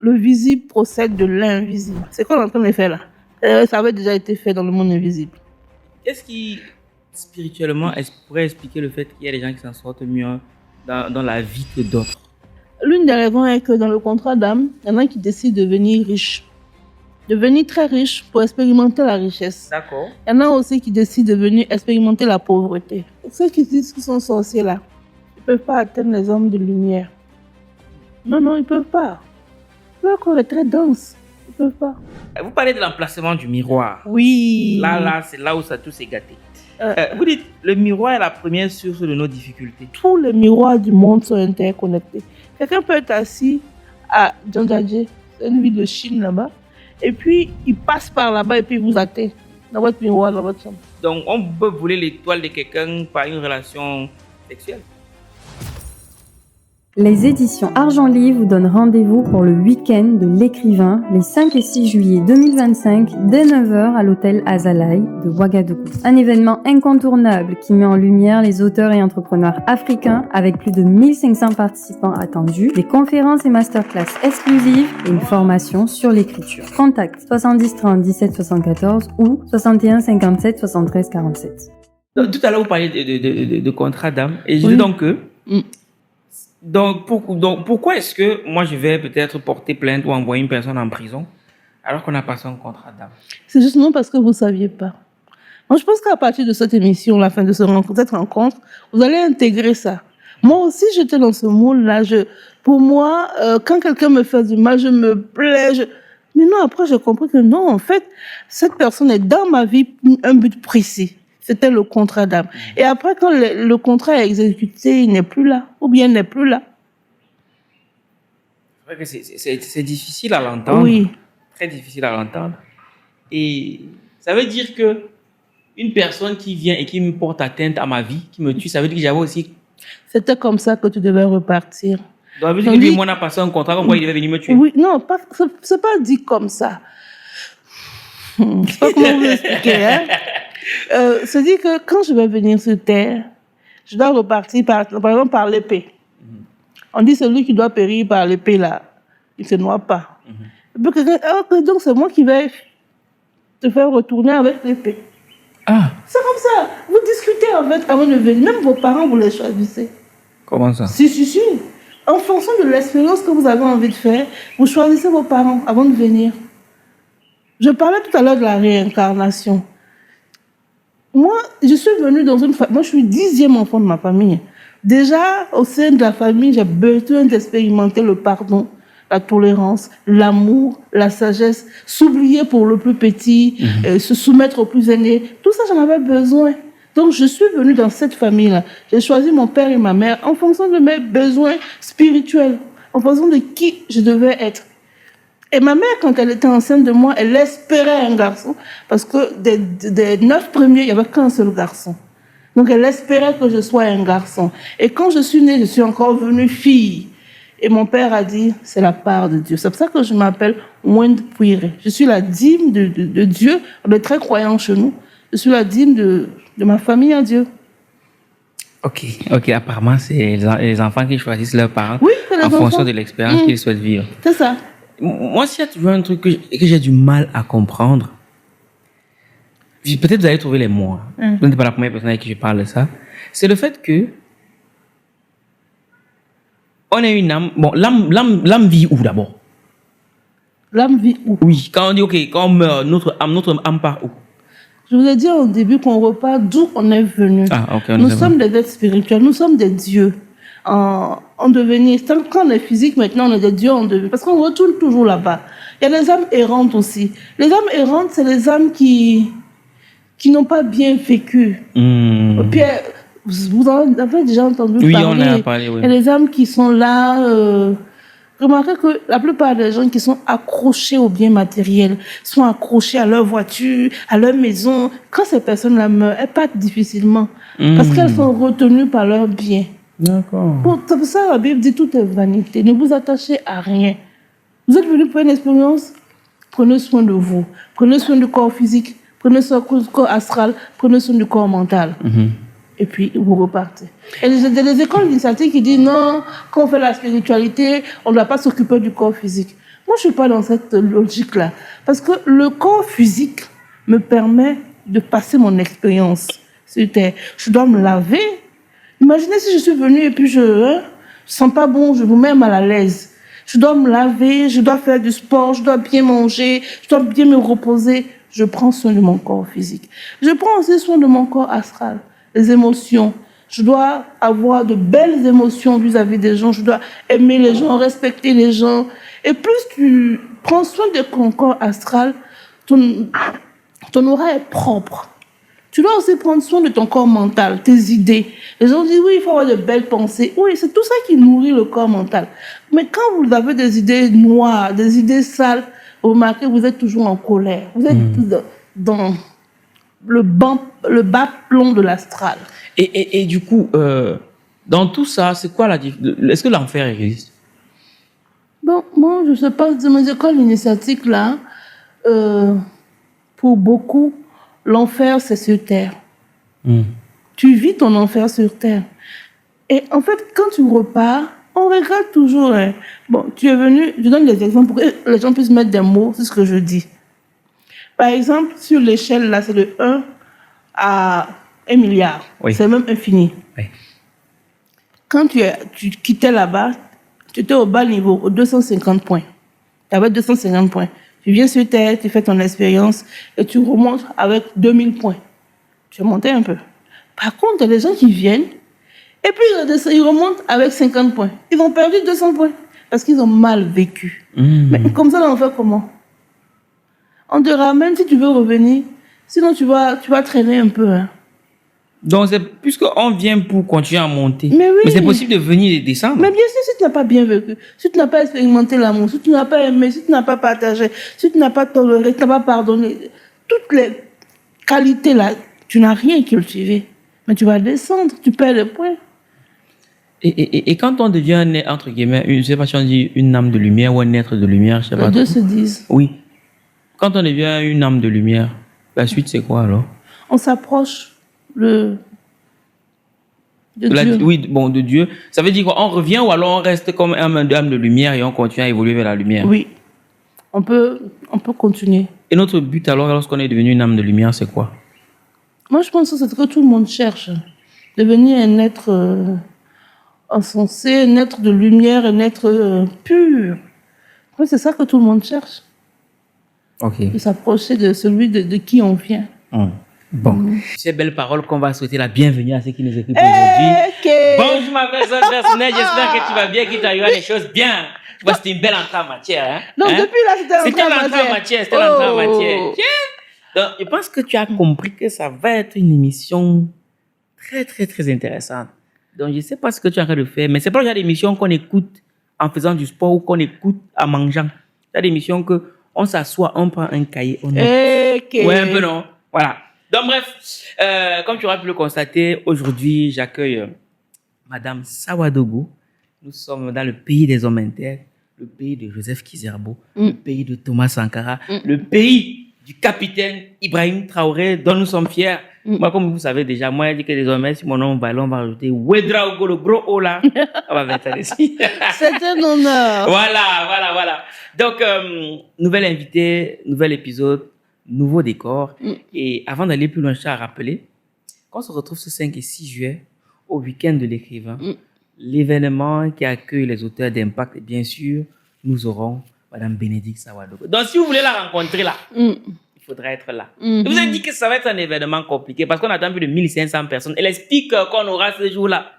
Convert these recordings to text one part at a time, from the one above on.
le visible procède de l'invisible. C'est quoi qu'on est en train de faire là? Ça avait déjà été fait dans le monde invisible. Qu'est-ce qui, spirituellement, pourrait expliquer le fait qu'il y a des gens qui s'en sortent mieux dans la vie que d'autres? L'une des raisons est que dans le contrat d'âme, il y en a qui décident de devenir riches. Devenir très riches pour expérimenter la richesse. D'accord. Il y en a aussi qui décident de venir expérimenter la pauvreté. Ceux qui disent qu'ils sont sorciers là, ils ne peuvent pas atteindre les hommes de lumière. Non, ils ne peuvent pas. Leur corps est très dense. Ils ne peuvent pas. Vous parlez de l'emplacement du miroir. Oui. Là, c'est là où ça tout s'est gâté. Vous dites, le miroir est la première source de nos difficultés. Tous les miroirs du monde sont interconnectés. Quelqu'un peut être assis à Djandjadje, c'est une ville de Chine là-bas, et puis il passe par là-bas et puis il vous atteint dans votre miroir, dans votre chambre. Donc, on peut voler l'étoile de quelqu'un par une relation sexuelle. Les éditions Argent Livre vous donnent rendez-vous pour le week-end de l'écrivain les 5 et 6 juillet 2025 dès 9h à l'hôtel Azalai de Ouagadougou. Un événement incontournable qui met en lumière les auteurs et entrepreneurs africains avec plus de 1500 participants attendus, des conférences et masterclass exclusives et une formation sur l'écriture. Contact 70 30 17 74 ou 61 57 73 47. Tout à l'heure, vous parliez de contrat d'âme et je dis donc que... Donc, pourquoi est-ce que moi je vais peut-être porter plainte ou envoyer une personne en prison alors qu'on a passé un contrat d'âme? C'est justement parce que vous ne saviez pas. Moi, je pense qu'à partir de cette émission, la fin de cette rencontre, vous allez intégrer ça. Moi aussi, j'étais dans ce monde-là. Pour moi, quand quelqu'un me fait du mal, je me plais. Mais non, après, j'ai compris que non, en fait, cette personne est dans ma vie pour un but précis. C'était le contrat d'âme. Et après, quand le contrat est exécuté, il n'est plus là. Ou bien il n'est plus là. C'est vrai que c'est difficile à l'entendre. Oui. Très difficile à l'entendre. Et ça veut dire que une personne qui vient et qui me porte atteinte à ma vie, qui me tue, ça veut dire que j'avais aussi... C'était comme ça que tu devais repartir. Donc, ça veut dire que lui, moi, on a passé un contrat, comme quoi il devait venir me tuer. Oui, non, c'est pas dit comme ça. C'est pas comment vous l'expliquer, hein. C'est dit que quand je vais venir sur Terre, je dois repartir par exemple par l'épée. On dit celui qui doit périr par l'épée là, il ne se noie pas. Et puis donc c'est moi qui vais te faire retourner avec l'épée. Ah. C'est comme ça. Vous discutez en fait avant de venir. Même vos parents, vous les choisissez. Comment ça? Si. En fonction de l'expérience que vous avez envie de faire, vous choisissez vos parents avant de venir. Je parlais tout à l'heure de la réincarnation. Moi, je suis venue dans une famille. Moi, je suis 10e enfant de ma famille. Déjà, au sein de la famille, j'ai besoin d'expérimenter le pardon, la tolérance, l'amour, la sagesse, s'oublier pour le plus petit, se soumettre au plus aîné. Tout ça, j'en avais besoin. Donc, je suis venue dans cette famille-là. J'ai choisi mon père et ma mère en fonction de mes besoins spirituels, en fonction de qui je devais être. Et ma mère, quand elle était enceinte de moi, elle espérait un garçon. Parce que des 9 premiers, il n'y avait qu'un seul garçon. Donc, elle espérait que je sois un garçon. Et quand je suis née, je suis encore venue fille. Et mon père a dit, c'est la part de Dieu. C'est pour ça que je m'appelle Wend Pouiré. Je suis la dîme de Dieu. On est très croyants chez nous. Je suis la dîme de ma famille à Dieu. Ok. Apparemment, c'est les enfants qui choisissent leurs parents en fonction de l'expérience qu'ils souhaitent vivre. C'est ça. Moi, s'il y a toujours un truc que j'ai du mal à comprendre, peut-être vous allez trouver les mots. Vous n'êtes pas la première personne avec qui je parle de ça. C'est le fait que on a une âme. Bon, l'âme vit où d'abord? L'âme vit où? Oui, quand on dit, ok, quand on meurt, notre âme part où? Je vous ai dit au début qu'on repart d'où on est venu. Ah, ok. Nous sommes des êtres spirituels, nous sommes des dieux. En devenir. Quand on est physique, maintenant on est des dieux en devenir. Parce qu'on retourne toujours là-bas. Il y a les âmes errantes aussi. Les âmes errantes, c'est les âmes qui n'ont pas bien vécu. Puis, vous en avez déjà entendu parler. Oui, on en a parlé, oui. Il y a les âmes qui sont là. Remarquez que la plupart des gens qui sont accrochés aux biens matériels, sont accrochés à leur voiture, à leur maison. Quand ces personnes-là meurent, elles partent difficilement. Parce qu'elles sont retenues par leurs biens. D'accord. C'est pour ça que la Bible dit tout est vanité. Ne vous attachez à rien. Vous êtes venu pour une expérience, prenez soin de vous. Prenez soin du corps physique, prenez soin du corps astral, prenez soin du corps mental. Et puis, vous repartez. Et il y a des écoles d'initiative qui disent non, quand on fait la spiritualité, on ne doit pas s'occuper du corps physique. Moi, je suis pas dans cette logique-là. Parce que le corps physique me permet de passer mon expérience sur Terre. Je dois me laver. Imaginez si je suis venue et puis je sens pas bon, je vous mets mal à l'aise. Je dois me laver, je dois faire du sport, je dois bien manger, je dois bien me reposer. Je prends soin de mon corps physique. Je prends aussi soin de mon corps astral, les émotions. Je dois avoir de belles émotions vis-à-vis des gens. Je dois aimer les gens, respecter les gens. Et plus tu prends soin de ton corps astral, ton aura est propre. Tu dois aussi prendre soin de ton corps mental, tes idées. Les gens disent, oui, il faut avoir de belles pensées. Oui, c'est tout ça qui nourrit le corps mental. Mais quand vous avez des idées noires, des idées sales, vous remarquez que vous êtes toujours en colère. Vous êtes dans le bas plomb de l'astral. Et du coup, dans tout ça, c'est quoi est-ce que l'enfer existe? Bon, moi, je sais pas, de mes écoles initiatiques, là, pour beaucoup, l'enfer, c'est sur Terre. Tu vis ton enfer sur Terre. Et en fait, quand tu repars, on regrette toujours. Hein. Bon, tu es venu, je donne des exemples pour que les gens puissent mettre des mots sur ce que je dis. Par exemple, sur l'échelle, là, c'est de 1 à 1 milliard. Oui. C'est même infini. Oui. Quand tu quittais là-bas, tu étais au bas niveau, aux 250 points. Tu avais 250 points. Tu viens sur Terre, tu fais ton expérience et tu remontes avec 2000 points. Tu es monté un peu. Par contre, il y a des gens qui viennent et puis ils remontent avec 50 points. Ils ont perdu 200 points parce qu'ils ont mal vécu. Mais comme ça, on fait comment? On te ramène si tu veux revenir. Sinon, tu vas traîner un peu. Hein. Donc, puisqu'on vient pour continuer à monter. Mais oui. Mais c'est possible de venir et descendre. Mais bien sûr, si tu n'as pas bien vécu, si tu n'as pas expérimenté l'amour, si tu n'as pas aimé, si tu n'as pas partagé, si tu n'as pas toléré, si tu n'as pas pardonné, toutes les qualités là, tu n'as rien cultivé. Mais tu vas descendre, tu perds les points. Et quand on devient, entre guillemets, je ne sais pas si on dit une âme de lumière ou un être de lumière, je sais pas. Les deux se disent. Oui. Quand on devient une âme de lumière, la suite c'est quoi alors? On s'approche de Dieu. Oui, bon, de Dieu. Ça veut dire qu'on revient ou alors on reste comme âme de lumière et on continue à évoluer vers la lumière? Oui. On peut continuer. Et notre but alors, lorsqu'on est devenu une âme de lumière, c'est quoi? Moi, je pense que c'est ce que tout le monde cherche. Devenir un être insensé, un être de lumière, un être pur. Oui, c'est ça que tout le monde cherche. Ok. De s'approcher de celui de qui on vient. Bon. Ces belles paroles qu'on va souhaiter la bienvenue à ceux qui nous écoutent aujourd'hui. Bonjour ma personne personnelle, j'espère que tu vas bien, qu'il t'arrivera des choses bien. Tu vois, c'était une belle entrée en matière. Hein? Non, depuis là, c'était l'entrée en matière. C'était l'entrée en matière. Donc, je pense que tu as compris que ça va être une émission très, très, très intéressante. Donc, je ne sais pas ce que tu es en train de faire, mais c'est pas le genre d'émission qu'on écoute en faisant du sport ou qu'on écoute en mangeant. C'est des émissions qu'on s'assoit, on prend un cahier, on note. Ouais, un peu non. Voilà. Donc, bref, comme tu auras pu le constater, aujourd'hui, j'accueille Madame Sawadogo. Nous sommes dans le pays des hommes intègres, le pays de Joseph Kizerbo, le pays de Thomas Sankara, le pays du capitaine Ibrahim Traoré, dont nous sommes fiers. Moi, comme vous savez déjà, moi, je dis que désormais, si mon nom va on va rajouter Ouedraogo, le gros O là. On va mettre ça ici. C'est un honneur. Voilà. Donc, nouvel invité, nouvel épisode, nouveau décor. Et avant d'aller plus loin, je tiens à rappeler qu'on se retrouve ce 5 et 6 juillet au week-end de l'écrivain. L'événement qui accueille les auteurs d'impact. Et bien sûr, nous aurons Madame Bénédicte Sawadogo. Donc, si vous voulez la rencontrer là, il faudra être là. Je vous ai dit que ça va être un événement compliqué parce qu'on attend plus de 1500 personnes. Et les speakers qu'on aura ce jour-là,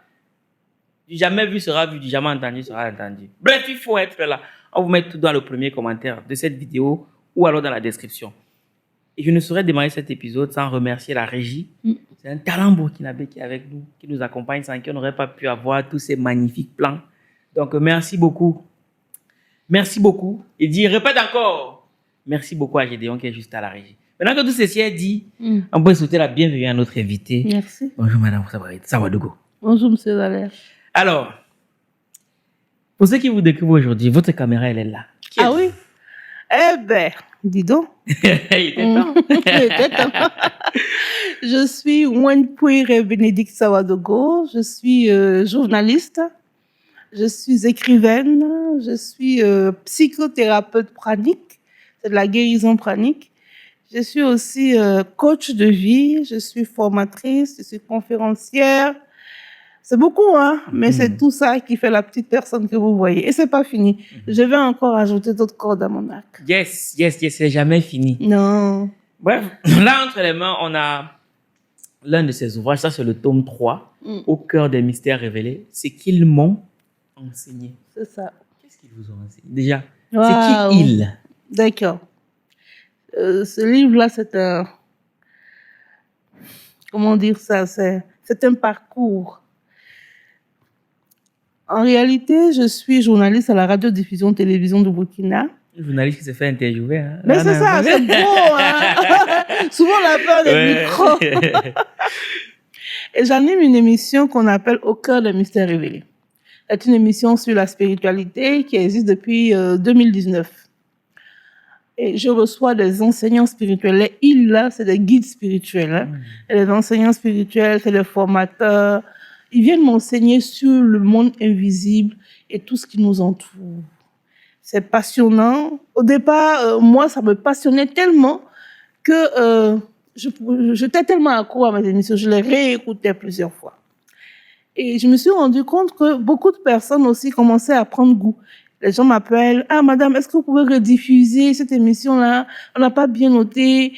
du jamais vu sera vu, du jamais entendu sera entendu. Bref, il faut être là. On vous met tout dans le premier commentaire de cette vidéo ou alors dans la description. Et je ne saurais démarrer cet épisode sans remercier la régie. C'est un talent burkinabé qui est avec nous, qui nous accompagne, sans qui on n'aurait pas pu avoir tous ces magnifiques plans. Donc, merci beaucoup. Merci beaucoup. Et répète encore. Merci beaucoup à Gédéon qui est juste à la régie. Maintenant que tout ceci est dit, on peut souhaiter la bienvenue à notre invité. Merci. Bonjour Madame Sawadogo. Bonjour Monsieur Valère. Alors, pour ceux qui vous découvrent aujourd'hui, votre caméra, elle est là. Oui? Eh ben, dis donc. Il était temps. Je suis Wenpuire Bénédicte Sawadogo. Je suis journaliste, Je suis écrivaine, je suis psychothérapeute pranique, c'est de la guérison pranique. Je suis aussi coach de vie, je suis formatrice, je suis conférencière. C'est beaucoup, hein, mais c'est tout ça qui fait la petite personne que vous voyez. Et c'est pas fini. Je vais encore ajouter d'autres cordes à mon arc. Yes, c'est jamais fini. Non. Bref, là, entre les mains, on a l'un de ses ouvrages, ça c'est le tome 3, Au cœur des mystères révélés. C'est qu'ils m'ont enseigné. C'est ça. Qu'est-ce qu'ils vous ont enseigné? Déjà, Wow. c'est qui ils? D'accord. Ce livre-là, c'est un... Comment dire ça? C'est un parcours. En réalité, je suis journaliste à la radiodiffusion-télévision de Burkina. Le journaliste qui se fait interviewer. Hein. Mais c'est ça, c'est beau. Hein? Souvent, on a peur des micros. Et j'anime une émission qu'on appelle Au cœur des mystères révélés. C'est une émission sur la spiritualité qui existe depuis 2019. Et je reçois des enseignants spirituels. Les îles, là, c'est des guides spirituels. Hein? Et les enseignants spirituels, c'est les formateurs. Ils viennent m'enseigner sur le monde invisible et tout ce qui nous entoure. C'est passionnant. Au départ, moi, ça me passionnait tellement que j'étais tellement accro à mes émissions. Je les réécoutais plusieurs fois. Et je me suis rendu compte que beaucoup de personnes aussi commençaient à prendre goût. Les gens m'appellent, ah madame, est-ce que vous pouvez rediffuser cette émission-là? On n'a pas bien noté.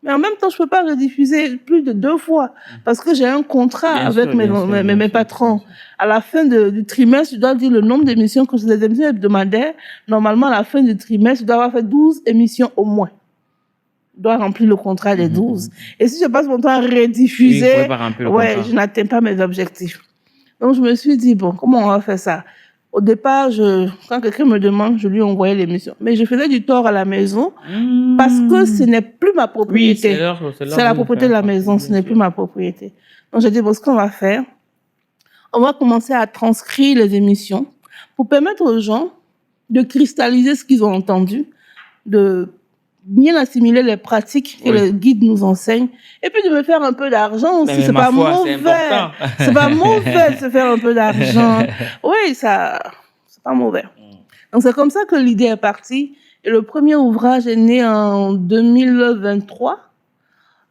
Mais en même temps, je peux pas rediffuser plus de 2 fois parce que j'ai un contrat avec mes patrons. À la fin du trimestre, je dois dire le nombre d'émissions que j'ai, des émissions hebdomadaires. Normalement, à la fin du trimestre, je dois avoir fait 12 émissions au moins. Je dois remplir le contrat des 12. Et si je passe mon temps à rediffuser, je n'atteins pas mes objectifs. Donc, je me suis dit, bon, comment on va faire ça? Au départ, quand quelqu'un me demande, je lui envoyais l'émission. Mais je faisais du tort à la maison parce que ce n'est plus ma propriété. Oui, c'est la propriété de la maison, ce n'est plus ma propriété. Donc, j'ai dit, bon, ce qu'on va faire, on va commencer à transcrire les émissions pour permettre aux gens de cristalliser ce qu'ils ont entendu, de bien assimiler les pratiques que les guides nous enseignent et puis de me faire un peu d'argent aussi. C'est pas mauvais. C'est pas mauvais de se faire un peu d'argent. Oui, ça, c'est pas mauvais. Donc c'est comme ça que l'idée est partie. Et le premier ouvrage est né en 2023.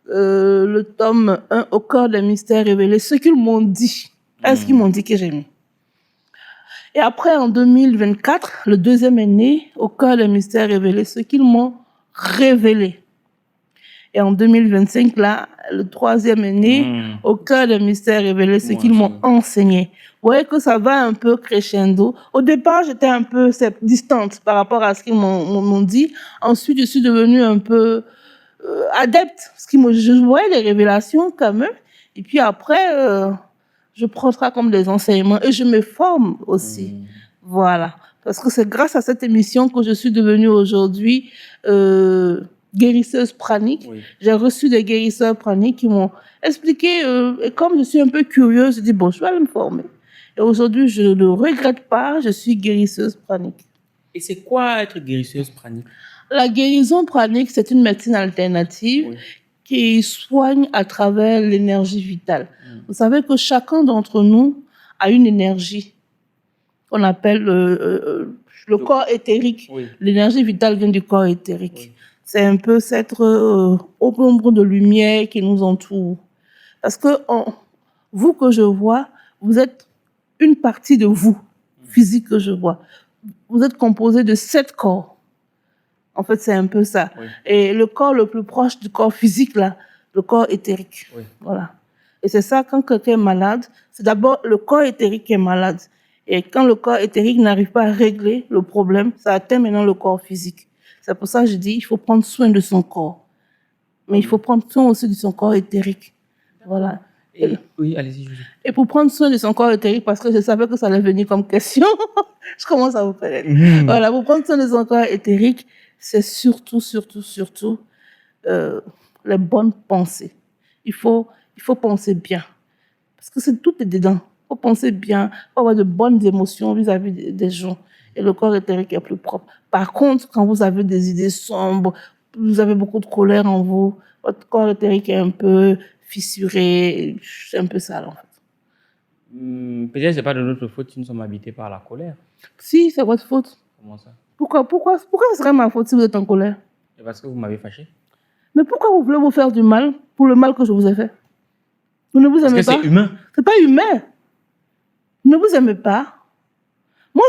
Le tome 1, Au cœur des mystères révélés. Ce qu'ils m'ont dit. Est-ce qu'ils m'ont dit que j'ai mis? Et après, en 2024, le deuxième est né, Au cœur des mystères révélés. Ce qu'ils m'ont révélé. Et en 2025, là, le troisième est né, Au cœur des mystères révélés, ce qu'ils m'ont enseigné. Vous voyez que ça va un peu crescendo. Au départ, j'étais un peu distante par rapport à ce qu'ils m'ont dit. Ensuite, je suis devenue un peu adepte. Je voyais les révélations quand même. Et puis après, je prends ça comme des enseignements et je me forme aussi. Voilà. Parce que c'est grâce à cette émission que je suis devenue aujourd'hui guérisseuse pranique. J'ai reçu des guérisseurs praniques qui m'ont expliqué, et comme je suis un peu curieuse, je dis, bon, je vais aller me former. Et aujourd'hui, je ne regrette pas, je suis guérisseuse pranique. Et c'est quoi être guérisseuse pranique? La guérison pranique, c'est une médecine alternative qui soigne à travers l'énergie vitale. Vous savez que chacun d'entre nous a une énergie qu'on appelle le corps éthérique. L'énergie vitale vient du corps éthérique. C'est un peu cette ombre de lumière qui nous entoure. Parce que vous que je vois, vous êtes une partie de vous, physique que je vois. Vous êtes composé de 7 corps. En fait, c'est un peu ça. Et le corps le plus proche du corps physique, là, le corps éthérique. Voilà. Et c'est ça, quand quelqu'un est malade, c'est d'abord le corps éthérique qui est malade. Et quand le corps éthérique n'arrive pas à régler le problème, ça atteint maintenant le corps physique. C'est pour ça que je dis, il faut prendre soin de son corps. Mais il faut prendre soin aussi de son corps éthérique. Voilà. Oui, allez-y. Et pour prendre soin de son corps éthérique, parce que je savais que ça allait venir comme question, je commence à vous connaître. Voilà, pour prendre soin de son corps éthérique, c'est surtout les bonnes pensées. Il faut penser bien. Parce que tout est dedans. Il faut penser bien, il faut avoir de bonnes émotions vis-à-vis des gens. Et le corps éthérique est plus propre. Par contre, quand vous avez des idées sombres, vous avez beaucoup de colère en vous, votre corps éthérique est un peu fissuré. C'est un peu ça, en fait. Peut-être que ce n'est pas de notre faute si nous sommes habités par la colère. Si, c'est votre faute. Comment ça? Pourquoi ce serait ma faute si vous êtes en colère? C'est parce que vous m'avez fâché. Mais pourquoi vous voulez vous faire du mal pour le mal que je vous ai fait? Vous ne vous aimez Parce pas? que c'est humain. C'est pas humain. Vous ne vous aimez pas. Moi,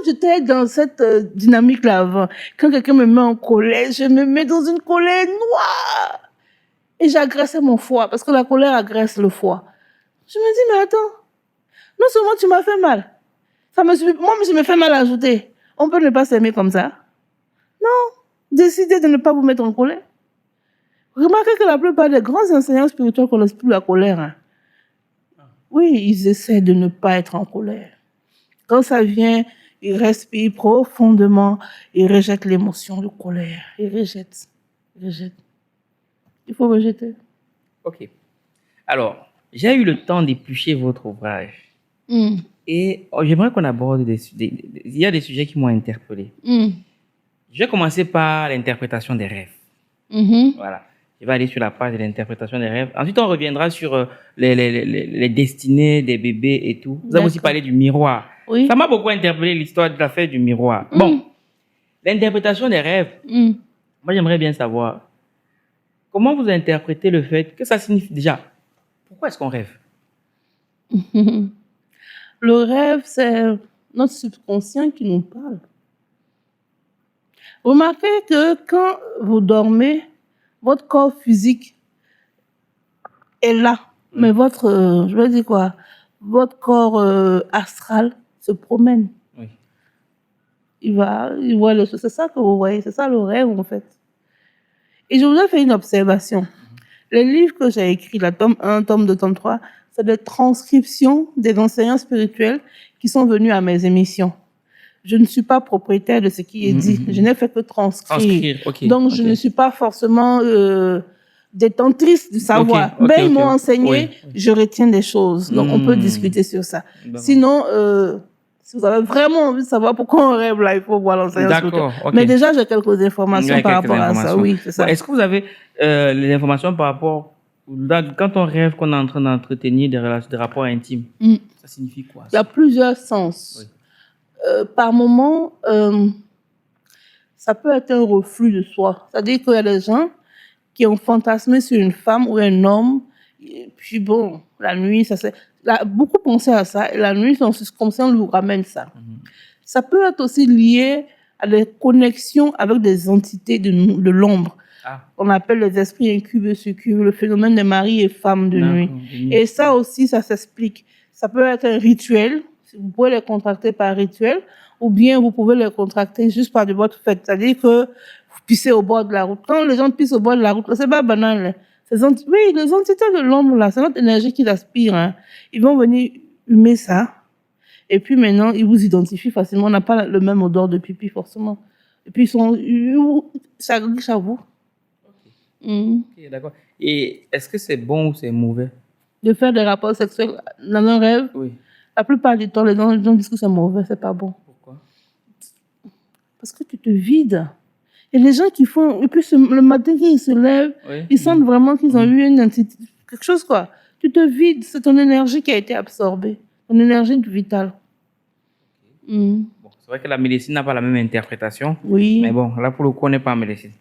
j'étais dans cette dynamique-là avant. Quand quelqu'un me met en colère, je me mets dans une colère noire. Et j'agressais mon foie, parce que la colère agresse le foie. Je me dis, mais attends, non seulement tu m'as fait mal, moi, je me fais mal à ajouter. On peut ne pas s'aimer comme ça. Non, décidez de ne pas vous mettre en colère. Remarquez que la plupart des grands enseignants spirituels connaissent plus la colère. Hein. Oui, ils essaient de ne pas être en colère. Quand ça vient, ils respirent profondément, ils rejettent l'émotion de colère. Ils rejettent. Il faut rejeter. Ok. Alors, j'ai eu le temps d'éplucher votre ouvrage. Et j'aimerais qu'on aborde il y a des sujets qui m'ont interpellé. Je vais commencer par l'interprétation des rêves. Voilà. Je vais aller sur la page de l'interprétation des rêves. Ensuite, on reviendra sur les destinées des bébés et tout. Vous avez aussi parlé du miroir. Oui. Ça m'a beaucoup interpellé, l'histoire de l'affaire du miroir. Bon, l'interprétation des rêves. Moi, j'aimerais bien savoir comment vous interprétez le fait que ça signifie déjà. Pourquoi est-ce qu'on rêve? Le rêve, c'est notre subconscient qui nous parle. Remarquez que quand vous dormez, votre corps physique est là. Mais votre, je vais dire quoi, votre corps astral se promène. Oui. Il voit les choses. C'est ça que vous voyez, c'est ça le rêve en fait. Et je voudrais faire une observation. Les livres que j'ai écrits, la tome 1, tome 2, tome 3, c'est des transcriptions des enseignants spirituels qui sont venus à mes émissions. Je ne suis pas propriétaire de ce qui est dit. Je n'ai fait que transcrire. Okay, Donc, je ne suis pas forcément détentrice du savoir. Ils m'ont enseigné, je retiens des choses. Donc, on peut discuter sur ça. Sinon, si vous avez vraiment envie de savoir pourquoi on rêve là, il faut voir l'enseignant spirituel. Mais déjà, j'ai quelques informations par rapport à ça. Oui, c'est ça. Est-ce que vous avez les informations par rapport... Quand on rêve qu'on est en train d'entretenir des rapports intimes, ça signifie quoi? Il y a plusieurs sens. Oui. Par moment, ça peut être un reflux de soi. C'est-à-dire qu'il y a des gens qui ont fantasmé sur une femme ou un homme, et puis bon, la nuit, beaucoup pensé à ça, et la nuit, comme ça, on lui ramène ça. Ça peut être aussi lié à des connexions avec des entités de l'ombre. On appelle les esprits incubes, succubes, le phénomène des maris et femmes de nuit. Et ça aussi, ça s'explique. Ça peut être un rituel. Vous pouvez les contracter par rituel, ou bien vous pouvez les contracter juste par de votre fait. C'est-à-dire que vous pissez au bord de la route. Quand les gens pissent au bord de la route, c'est pas banal. Les entités de l'ombre, là, c'est notre énergie qui l'aspire. Hein. Ils vont venir humer ça. Et puis maintenant, ils vous identifient facilement. On n'a pas le même odeur de pipi, forcément. Et puis, ça glisse à vous. Ok, d'accord. Et est-ce que c'est bon ou c'est mauvais? De faire des rapports sexuels dans un rêve? Oui. La plupart du temps, les gens disent que c'est mauvais, c'est pas bon. Pourquoi? Parce que tu te vides. Et les gens qui font... Et puis le matin, ils se lèvent, ils sentent vraiment qu'ils ont eu quelque chose, quoi. Tu te vides, c'est ton énergie qui a été absorbée. Ton énergie vitale. Bon, c'est vrai que la médecine n'a pas la même interprétation. Oui. Mais bon, là, pour le coup, on n'est pas en médecine.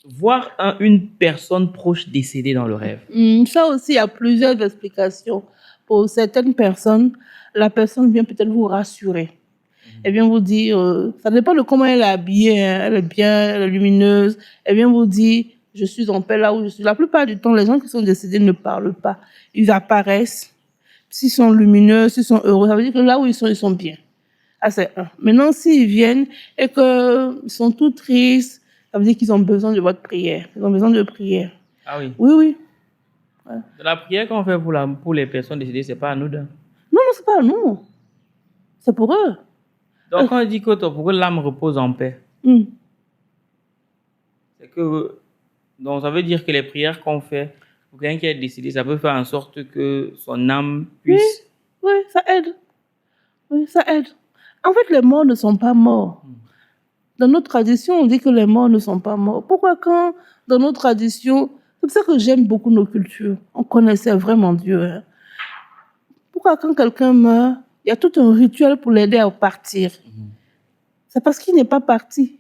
Voir une personne proche décédée dans le rêve. Ça aussi, il y a plusieurs explications. Pour certaines personnes, la personne vient peut-être vous rassurer. Elle vient vous dire, ça dépend de comment elle est habillée, hein, elle est bien, elle est lumineuse. Elle vient vous dire, je suis en paix là où je suis. La plupart du temps, les gens qui sont décédés ne parlent pas. Ils apparaissent. S'ils sont lumineux, s'ils sont heureux, ça veut dire que là où ils sont bien. Ah, c'est un. Maintenant, s'ils viennent et qu'ils sont tout tristes, ça veut dire qu'ils ont besoin de votre prière. Ils ont besoin de prière. Ah oui? Oui. Ouais. La prière qu'on fait pour les personnes décédées, c'est pas à nous. Non, c'est pas à nous. C'est pour eux. Donc, quand on dit que pour que l'âme repose en paix, c'est que... Donc, ça veut dire que les prières qu'on fait pour quelqu'un qui est décédé, ça peut faire en sorte que son âme puisse... Oui, ça aide. Oui, ça aide. En fait, les morts ne sont pas morts. Dans notre tradition, on dit que les morts ne sont pas morts. Pourquoi quand, dans notre tradition, C'est pour ça que j'aime beaucoup nos cultures. On connaissait vraiment Dieu. Hein. Pourquoi quand quelqu'un meurt, il y a tout un rituel pour l'aider à partir. C'est parce qu'il n'est pas parti.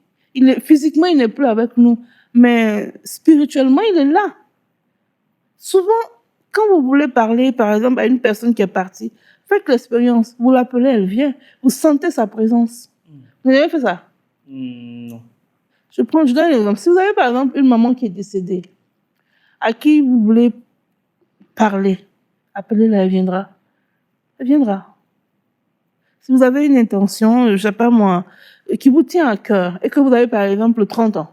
Physiquement, il n'est plus avec nous. Mais spirituellement, il est là. Souvent, quand vous voulez parler, par exemple, à une personne qui est partie, faites l'expérience. Vous l'appelez, elle vient. Vous sentez sa présence. Vous avez fait ça? Non. Je donne un exemple. Si vous avez, par exemple, une maman qui est décédée, à qui vous voulez parler, appelez-la, elle viendra. Elle viendra. Si vous avez une intention, je sais pas moi, qui vous tient à cœur, et que vous avez, par exemple, 30 ans,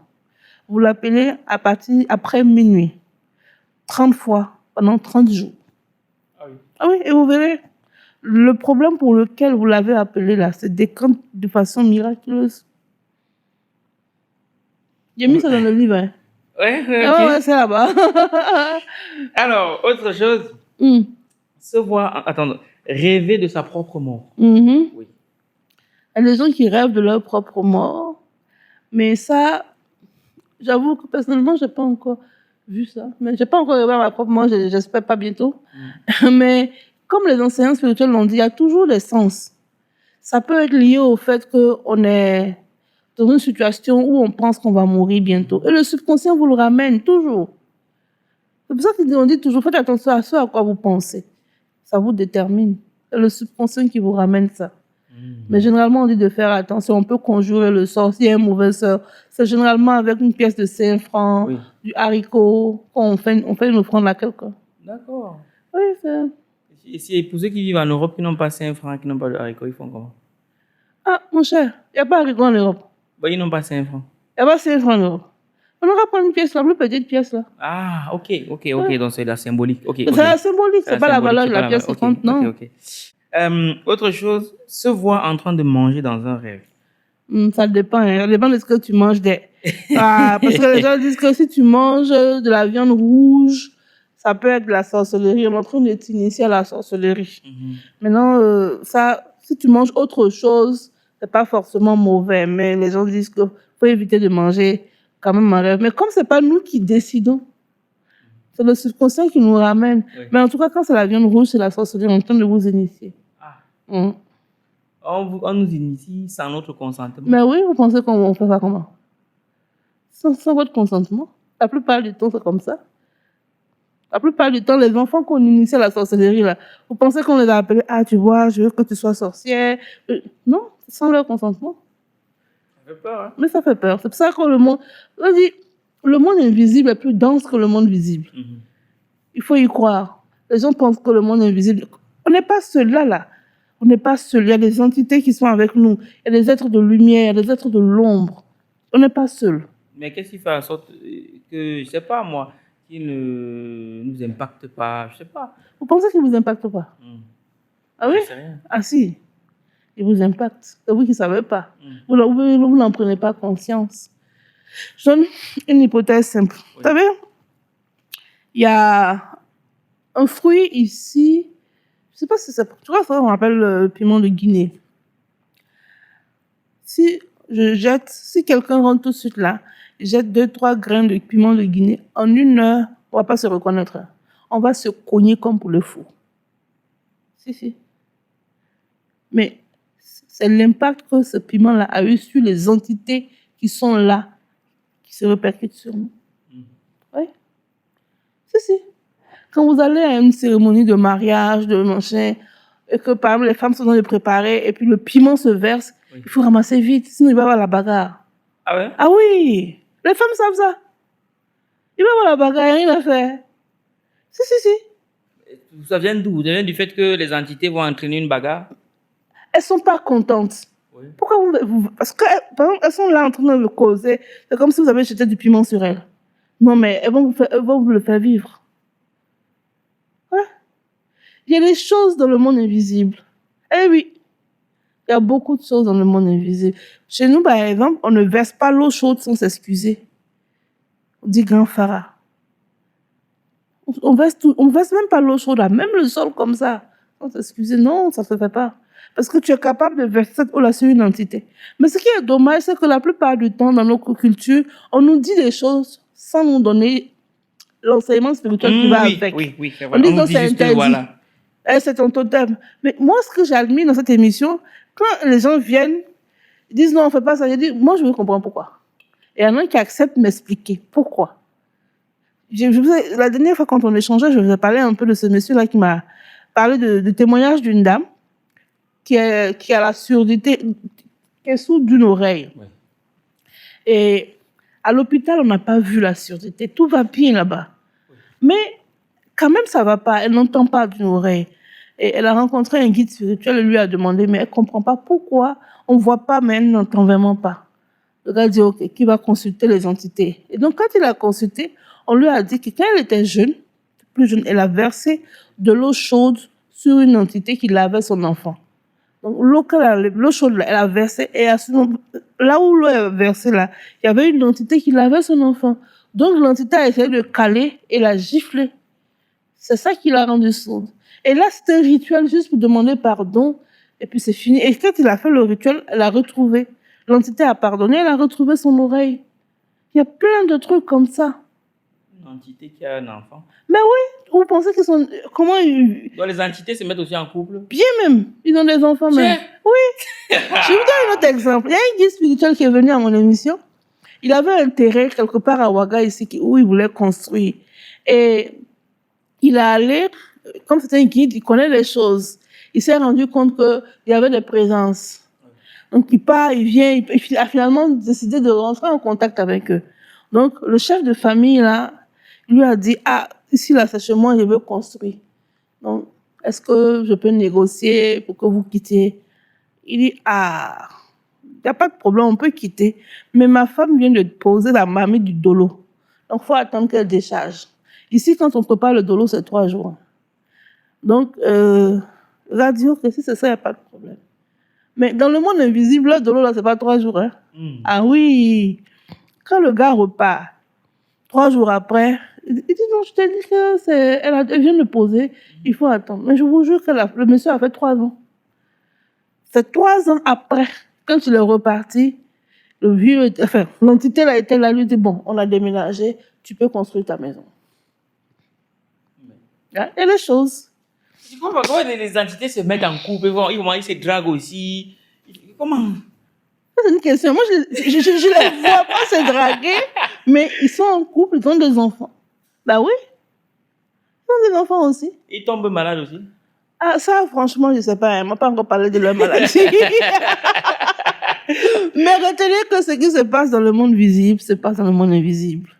vous l'appelez à partir après minuit, 30 fois, pendant 30 jours. Ah oui. Ah oui, et vous verrez, le problème pour lequel vous l'avez appelé là, c'est décante de façon miraculeuse. J'ai mis ça dans le livre. Hein. Ouais, ok. Ah ouais, c'est là-bas. Alors, autre chose, se voir, attends, rêver de sa propre mort. Mhm. Oui. Il y a des gens qui rêvent de leur propre mort, mais ça, j'avoue que personnellement, j'ai pas encore vu ça. Mais j'ai pas encore rêvé à ma propre mort, j'espère pas bientôt. Mais comme les enseignants spirituels l'ont dit, il y a toujours des sens. Ça peut être lié au fait qu'on est dans une situation où on pense qu'on va mourir bientôt. Et le subconscient vous le ramène toujours. C'est pour ça qu'on dit toujours, faites attention à ce à quoi vous pensez. Ça vous détermine. C'est le subconscient qui vous ramène ça. Mais généralement, on dit de faire attention. On peut conjurer le sort. S'il y a un mauvais sort, c'est généralement avec une pièce de 5 francs, Oui. du haricot, on fait une offrande à quelqu'un. D'accord. Oui, c'est... Et si les ceux qui vivent en Europe, qui n'ont pas 5 francs, qui n'ont pas de haricots, ils font comment? Ah, mon cher, il n'y a pas haricot en Europe. Bah, ils n'ont pas 5 francs. Il n'y a pas 5 francs en Europe. On aura prendre une pièce, la plus petite pièce là. Ah, ok. Donc c'est la symbolique. Ok. C'est la symbolique, c'est pas la symbolique, valeur c'est de pas la pièce qui ok, compte, non. ok. Autre chose, se voir en train de manger dans un rêve. Ça dépend, hein. Ça dépend de ce que tu manges. Parce que les gens disent que si tu manges de la viande rouge, ça peut être de la sorcellerie. On est en train de t'initier à la sorcellerie. Maintenant, si tu manges autre chose, c'est pas forcément mauvais. Mais les gens disent qu'il faut éviter de manger quand même un rêve. Mais comme c'est pas nous qui décidons, c'est le subconscient qui nous ramène. Oui. Mais en tout cas, quand c'est la viande rouge, c'est la sorcellerie. On est en train de vous initier. Ah. On nous initie sans notre consentement. Mais oui, vous pensez qu'on fait ça comment? Sans votre consentement. La plupart du temps, c'est comme ça. La plupart du temps, les enfants qu'on initie à la sorcellerie, là, vous pensez qu'on les a appelés, ah, tu vois, je veux que tu sois sorcière. Non, c'est sans leur consentement. Ça fait peur, hein? Mais ça fait peur. C'est pour ça que le monde invisible est plus dense que le monde visible. Il faut y croire. Les gens pensent que le monde invisible... On n'est pas seul là. On n'est pas seul. Il y a des entités qui sont avec nous. Il y a des êtres de lumière, il y a des êtres de l'ombre. On n'est pas seul. Mais qu'est-ce qui fait en sorte que, je sais pas moi, qui ne nous impacte pas, je sais pas. Vous pensez qu'il ne vous impacte pas? Ah oui? Je sais rien. Ah si. Il vous impacte. C'est vous qui ne savez pas. Vous n'en prenez pas conscience. Je donne une hypothèse simple. Oui. Vous savez, il y a un fruit ici, je ne sais pas si c'est... Tu vois, ça, on appelle le piment de Guinée. Si quelqu'un rentre tout de suite là, jette 2-3 grains de piment de Guinée, en 1 heure, on ne va pas se reconnaître. On va se cogner comme pour le fou. Si. Mais c'est l'impact que ce piment-là a eu sur les entités qui sont là, qui se répercutent sur nous. Oui. Si. Quand vous allez à une cérémonie de mariage, de machin, et que par exemple les femmes sont en train de préparer, et puis le piment se verse, il faut ramasser vite, sinon il va y avoir la bagarre. Ah ouais? Ah oui, les femmes savent ça. Il va y avoir la bagarre, il n'y a rien à faire. Si. Ça vient d'où? Ça vient du fait que les entités vont entraîner une bagarre? Elles ne sont pas contentes. Oui. Pourquoi parce que, par exemple, elles sont là en train de me causer. C'est comme si vous avez jeté du piment sur elles. Non, mais elles vont vous le faire vivre. Ouais. Il y a des choses dans le monde invisible. Eh oui. Il y a beaucoup de choses dans le monde invisible. Chez nous, par exemple, on ne verse pas l'eau chaude sans s'excuser. On dit grand phara. On verse même pas l'eau chaude là, même le sol comme ça. Sans s'excuser. Non, ça se fait pas. Parce que tu es capable de verser cette eau-là sur une entité. Mais ce qui est dommage, c'est que la plupart du temps, dans notre culture, on nous dit des choses sans nous donner l'enseignement spirituel qui va oui, avec. oui, c'est On vrai. dit On non, dit c'est juste, interdit. voilà. C'est ton totem. Mais moi, ce que j'admire dans cette émission, quand les gens viennent, ils disent non, on ne fait pas ça. Je dis, moi, je veux comprendre pourquoi. Et il y en a qui acceptent de m'expliquer pourquoi. La dernière fois, quand on échangeait, je vous ai parlé un peu de ce monsieur-là qui m'a parlé de témoignage d'une dame qui a la surdité, qui est sourde d'une oreille. Ouais. Et à l'hôpital, on n'a pas vu la surdité. Tout va bien là-bas. Mais quand même, ça ne va pas. Elle n'entend pas d'une oreille. Et elle a rencontré un guide spirituel et lui a demandé, mais elle ne comprend pas pourquoi on ne voit pas, mais elle n'entend vraiment pas. Le gars dit, OK, qui va consulter les entités. Et donc, quand il a consulté, on lui a dit que quand elle était jeune, plus jeune, elle a versé de l'eau chaude sur une entité qui lavait son enfant. Donc, l'eau chaude, là, elle a versé, et là où l'eau est versée, là, il y avait une entité qui lavait son enfant. Donc, l'entité a essayé de caler et l'a giflé. C'est ça qui l'a rendu sourde. Et là, c'était un rituel juste pour demander pardon, et puis c'est fini. Et quand il a fait le rituel, elle a retrouvé. L'entité a pardonné, elle a retrouvé son oreille. Il y a plein de trucs comme ça. Une entité qui a un enfant. Mais oui, vous pensez qu'ils sont... Comment ils... Donc les entités se mettent aussi en couple. Bien même, ils ont des enfants même. Oui. Je vous donne un autre exemple. Il y a un guide spirituel qui est venu à mon émission. Il avait un terrain quelque part à Ouaga ici où il voulait construire. Et il est allé, comme c'est un guide, il connaît les choses. Il s'est rendu compte qu'il y avait des présences. Donc il part, il vient, il a finalement décidé de rentrer en contact avec eux. Donc le chef de famille là, lui a dit, ah, ici là c'est chez moi, je veux construire. Donc est-ce que je peux négocier pour que vous quittiez? Il dit, ah, il n'y a pas de problème, on peut quitter. Mais ma femme vient de poser la marmite du dolo. Donc il faut attendre qu'elle décharge. Ici, quand on prépare le dolo, c'est 3 jours. Donc, radio, que si c'est ça, il n'y a pas de problème. Mais dans le monde invisible, le dolo, là, c'est pas 3 jours. Hein. Ah oui. Quand le gars repart, 3 jours après, il dit non, je t'ai dit que elle vient de poser, il faut attendre. Mais je vous jure que le monsieur a fait 3 ans. C'est 3 ans après, quand il est reparti, l'entité là était là, lui dit bon, on a déménagé, tu peux construire ta maison. Et les choses. Tu comprends comment les entités se mettent en couple, ils se draguent aussi. Comment? C'est une question. Moi, je les vois pas se draguer, mais ils sont en couple, ils ont des enfants. Bah oui. Ils ont des enfants aussi. Ils tombent malades aussi. Ah, ça, franchement, je sais pas. On m'a pas encore parlé de leur maladie. Mais retenez que ce qui se passe dans le monde visible se passe dans le monde invisible.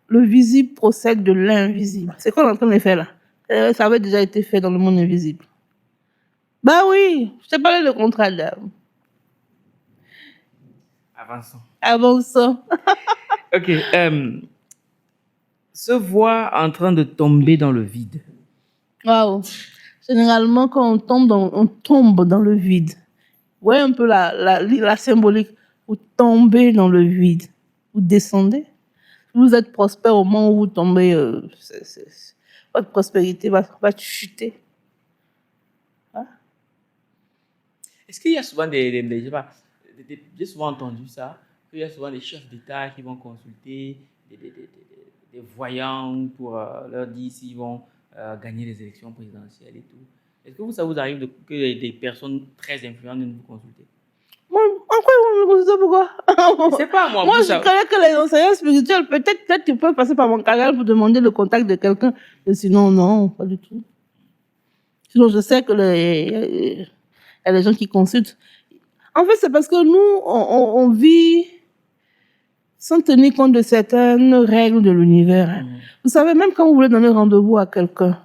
Le visible procède de l'invisible. C'est quoi qu'on est en train de faire là? Ça avait déjà été fait dans le monde invisible. Bah oui, je t'ai parlé de contrat d'âme. Avançons. Ok. Se voir en train de tomber dans le vide. Waouh. Généralement, quand on tombe dans le vide. Vous voyez un peu la symbolique. Vous tombez dans le vide. Vous descendez. Vous êtes prospère au moment où vous tombez. Votre prospérité va chuter. Hein? Est-ce qu'il y a souvent je sais pas, j'ai souvent entendu ça, qu'il y a souvent des chefs d'État qui vont consulter des voyants pour leur dire s'ils vont gagner les élections présidentielles et tout. Est-ce que ça vous arrive que des personnes très influentes viennent vous consulter? Moi, en quoi ils vont me consulter? Pourquoi? Je sais pas, moi. Moi, je connais que les enseignants spirituels, peut-être tu peux passer par mon canal pour demander le contact de quelqu'un. Mais sinon, non, pas du tout. Sinon, je sais que il y a des gens qui consultent. En fait, c'est parce que nous, on vit sans tenir compte de certaines règles de l'univers. Hein. Vous savez, même quand vous voulez donner rendez-vous à quelqu'un,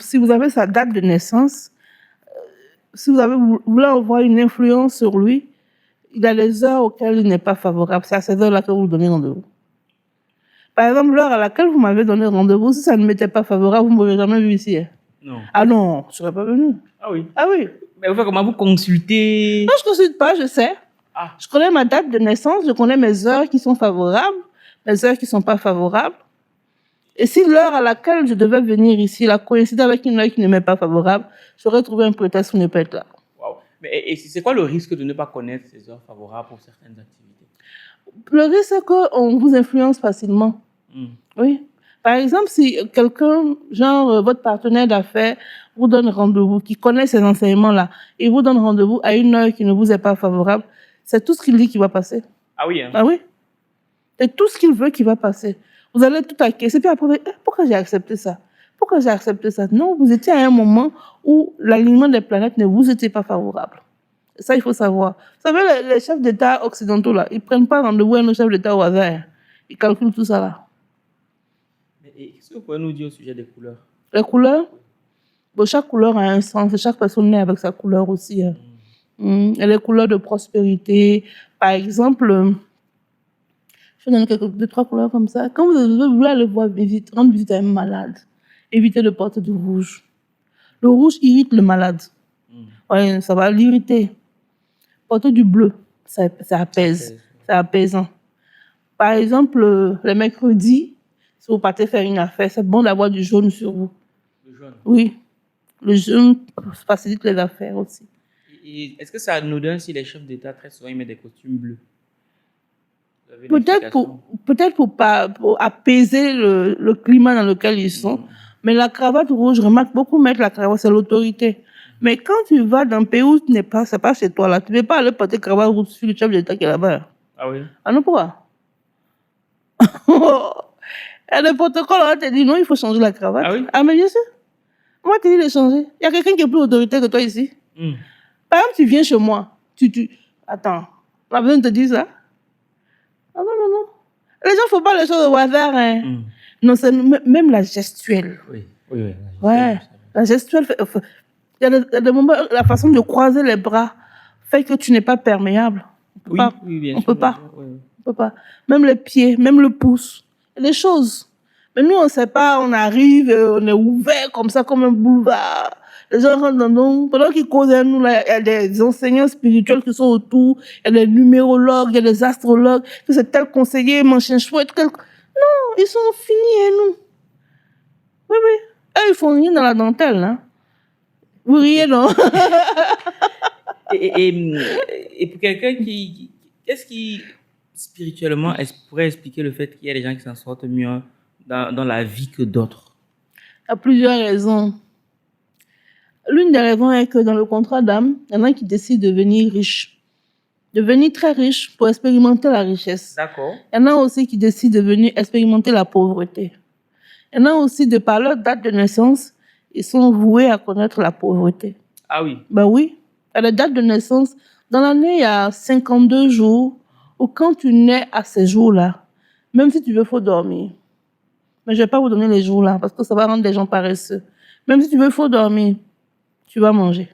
si vous avez sa date de naissance, si vous voulez avoir une influence sur lui, il y a les heures auxquelles il n'est pas favorable. C'est à ces heures-là que vous donnez rendez-vous. Par exemple, l'heure à laquelle vous m'avez donné rendez-vous, si ça ne m'était pas favorable, vous ne m'aurez jamais vu ici. Hein. Non. Ah non, je ne serais pas venu. Ah oui. Ah oui. Mais vous faites comment? Vous consultez? Non, je ne consulte pas, je sais. Ah. Je connais ma date de naissance, je connais mes heures qui sont favorables, mes heures qui ne sont pas favorables. Et si l'heure à laquelle je devais venir ici, la coïncide avec une heure qui ne m'est pas favorable, j'aurais trouvé un prétexte pour ne pas être là. Wow. Mais et c'est quoi le risque de ne pas connaître ces heures favorables pour certaines activités? Le risque, c'est qu'on vous influence facilement. Oui. Par exemple, si quelqu'un, genre votre partenaire d'affaires, vous donne rendez-vous, qui connaît ces enseignements-là, et vous donne rendez-vous à une heure qui ne vous est pas favorable, c'est tout ce qu'il dit qui va passer. Ah oui, hein? Ah oui? C'est tout ce qu'il veut qui va passer. Vous allez tout acquiescer, puis après, pourquoi j'ai accepté ça? Pourquoi j'ai accepté ça? Non, vous étiez à un moment où l'alignement des planètes ne vous était pas favorable. Et ça, il faut savoir. Vous savez, les chefs d'État occidentaux, là, ils ne prennent pas rendez-vous à nos chefs d'État au hasard. Ils calculent tout ça, là. Et qu'est-ce que vous pouvez nous dire au sujet des couleurs? Les couleurs, bon, chaque couleur a un sens. Chaque personne naît avec sa couleur aussi. Hein. Et les couleurs de prospérité, par exemple, je vais donner deux, trois couleurs comme ça. Quand vous voulez aller voir rendre visite à un malade, évitez de porter du rouge. Le rouge irrite le malade. Ouais, ça va l'irriter. Portez du bleu, ça apaise. C'est apaisant. Par exemple, le mercredi, si vous partez faire une affaire, c'est bon d'avoir du jaune sur vous. Le jaune? Oui. Le jaune facilite les affaires aussi. Et est-ce que ça anodin si les chefs d'État, très souvent, ils mettent des costumes bleus? Peut-être pour apaiser le climat dans lequel ils sont. Mais la cravate rouge, je remarque beaucoup mettre la cravate, c'est l'autorité. Mais quand tu vas dans un pays où tu n'es pas, c'est pas chez toi, là, tu ne peux pas aller porter cravate rouge sur le chef d'État qui est là-bas. Ah oui? Ah non, pourquoi? Et le protocole, on te dit non, il faut changer la cravate. Ah oui? Ah, mais bien sûr. Moi, je te dis de changer. Il y a quelqu'un qui est plus autorité que toi ici. Par exemple, tu viens chez moi. Attends, on a besoin de te dire ça? Ah non, non, non. Les gens ne font pas les choses au hasard. Hein. Non, c'est même la gestuelle. Oui, oui, oui. Ouais, la gestuelle. Il y a des moments, la façon de croiser les bras fait que tu n'es pas perméable. On ne peut pas. On peut pas. Même les pieds, même le pouce. Il y a des choses. Mais nous, on ne sait pas, on arrive, on est ouvert comme ça, comme un boulevard. Les gens rentrent dans nous. Pendant qu'ils causent à nous, là, il y a des enseignants spirituels qui sont autour. Il y a des numérologues, il y a des astrologues. Que c'est tel conseiller, machin chouette. Non, ils sont finis à nous. Oui, oui. Eux, ils font rien dans la dentelle. Hein. Vous riez, non? Et pour quelqu'un qu'est-ce qui, spirituellement, pourrait expliquer le fait qu'il y a des gens qui s'en sortent mieux dans la vie que d'autres? Il y a plusieurs raisons. L'une des raisons est que dans le contrat d'âme, il y en a qui décident de devenir riches. Devenir très riches pour expérimenter la richesse. D'accord. Il y en a aussi qui décident de venir expérimenter la pauvreté. Il y en a aussi, de par leur date de naissance, ils sont voués à connaître la pauvreté. Ah oui? Ben oui. À la date de naissance, dans l'année, il y a 52 jours où quand tu nais à ces jours-là, même si tu veux, il faut dormir. Mais je ne vais pas vous donner les jours-là parce que ça va rendre des gens paresseux. Même si tu veux, il faut dormir. Tu vas manger.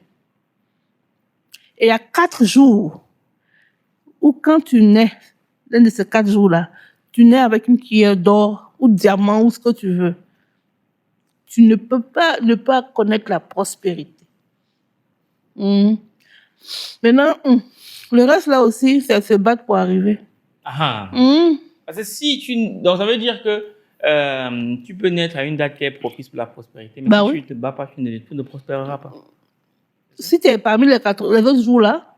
Et il y a 4 jours où quand tu nais, l'un de ces 4 jours-là, tu nais avec une cuillère d'or ou de diamant ou ce que tu veux. Tu ne peux pas ne pas connaître la prospérité. Maintenant, le reste là aussi, c'est se battre pour arriver. Ah. Parce que donc ça veut dire que tu peux naître à une date qui est propice pour la prospérité, mais si tu ne te bats pas, tu ne prospéreras pas. Si tu es parmi les autres jours là,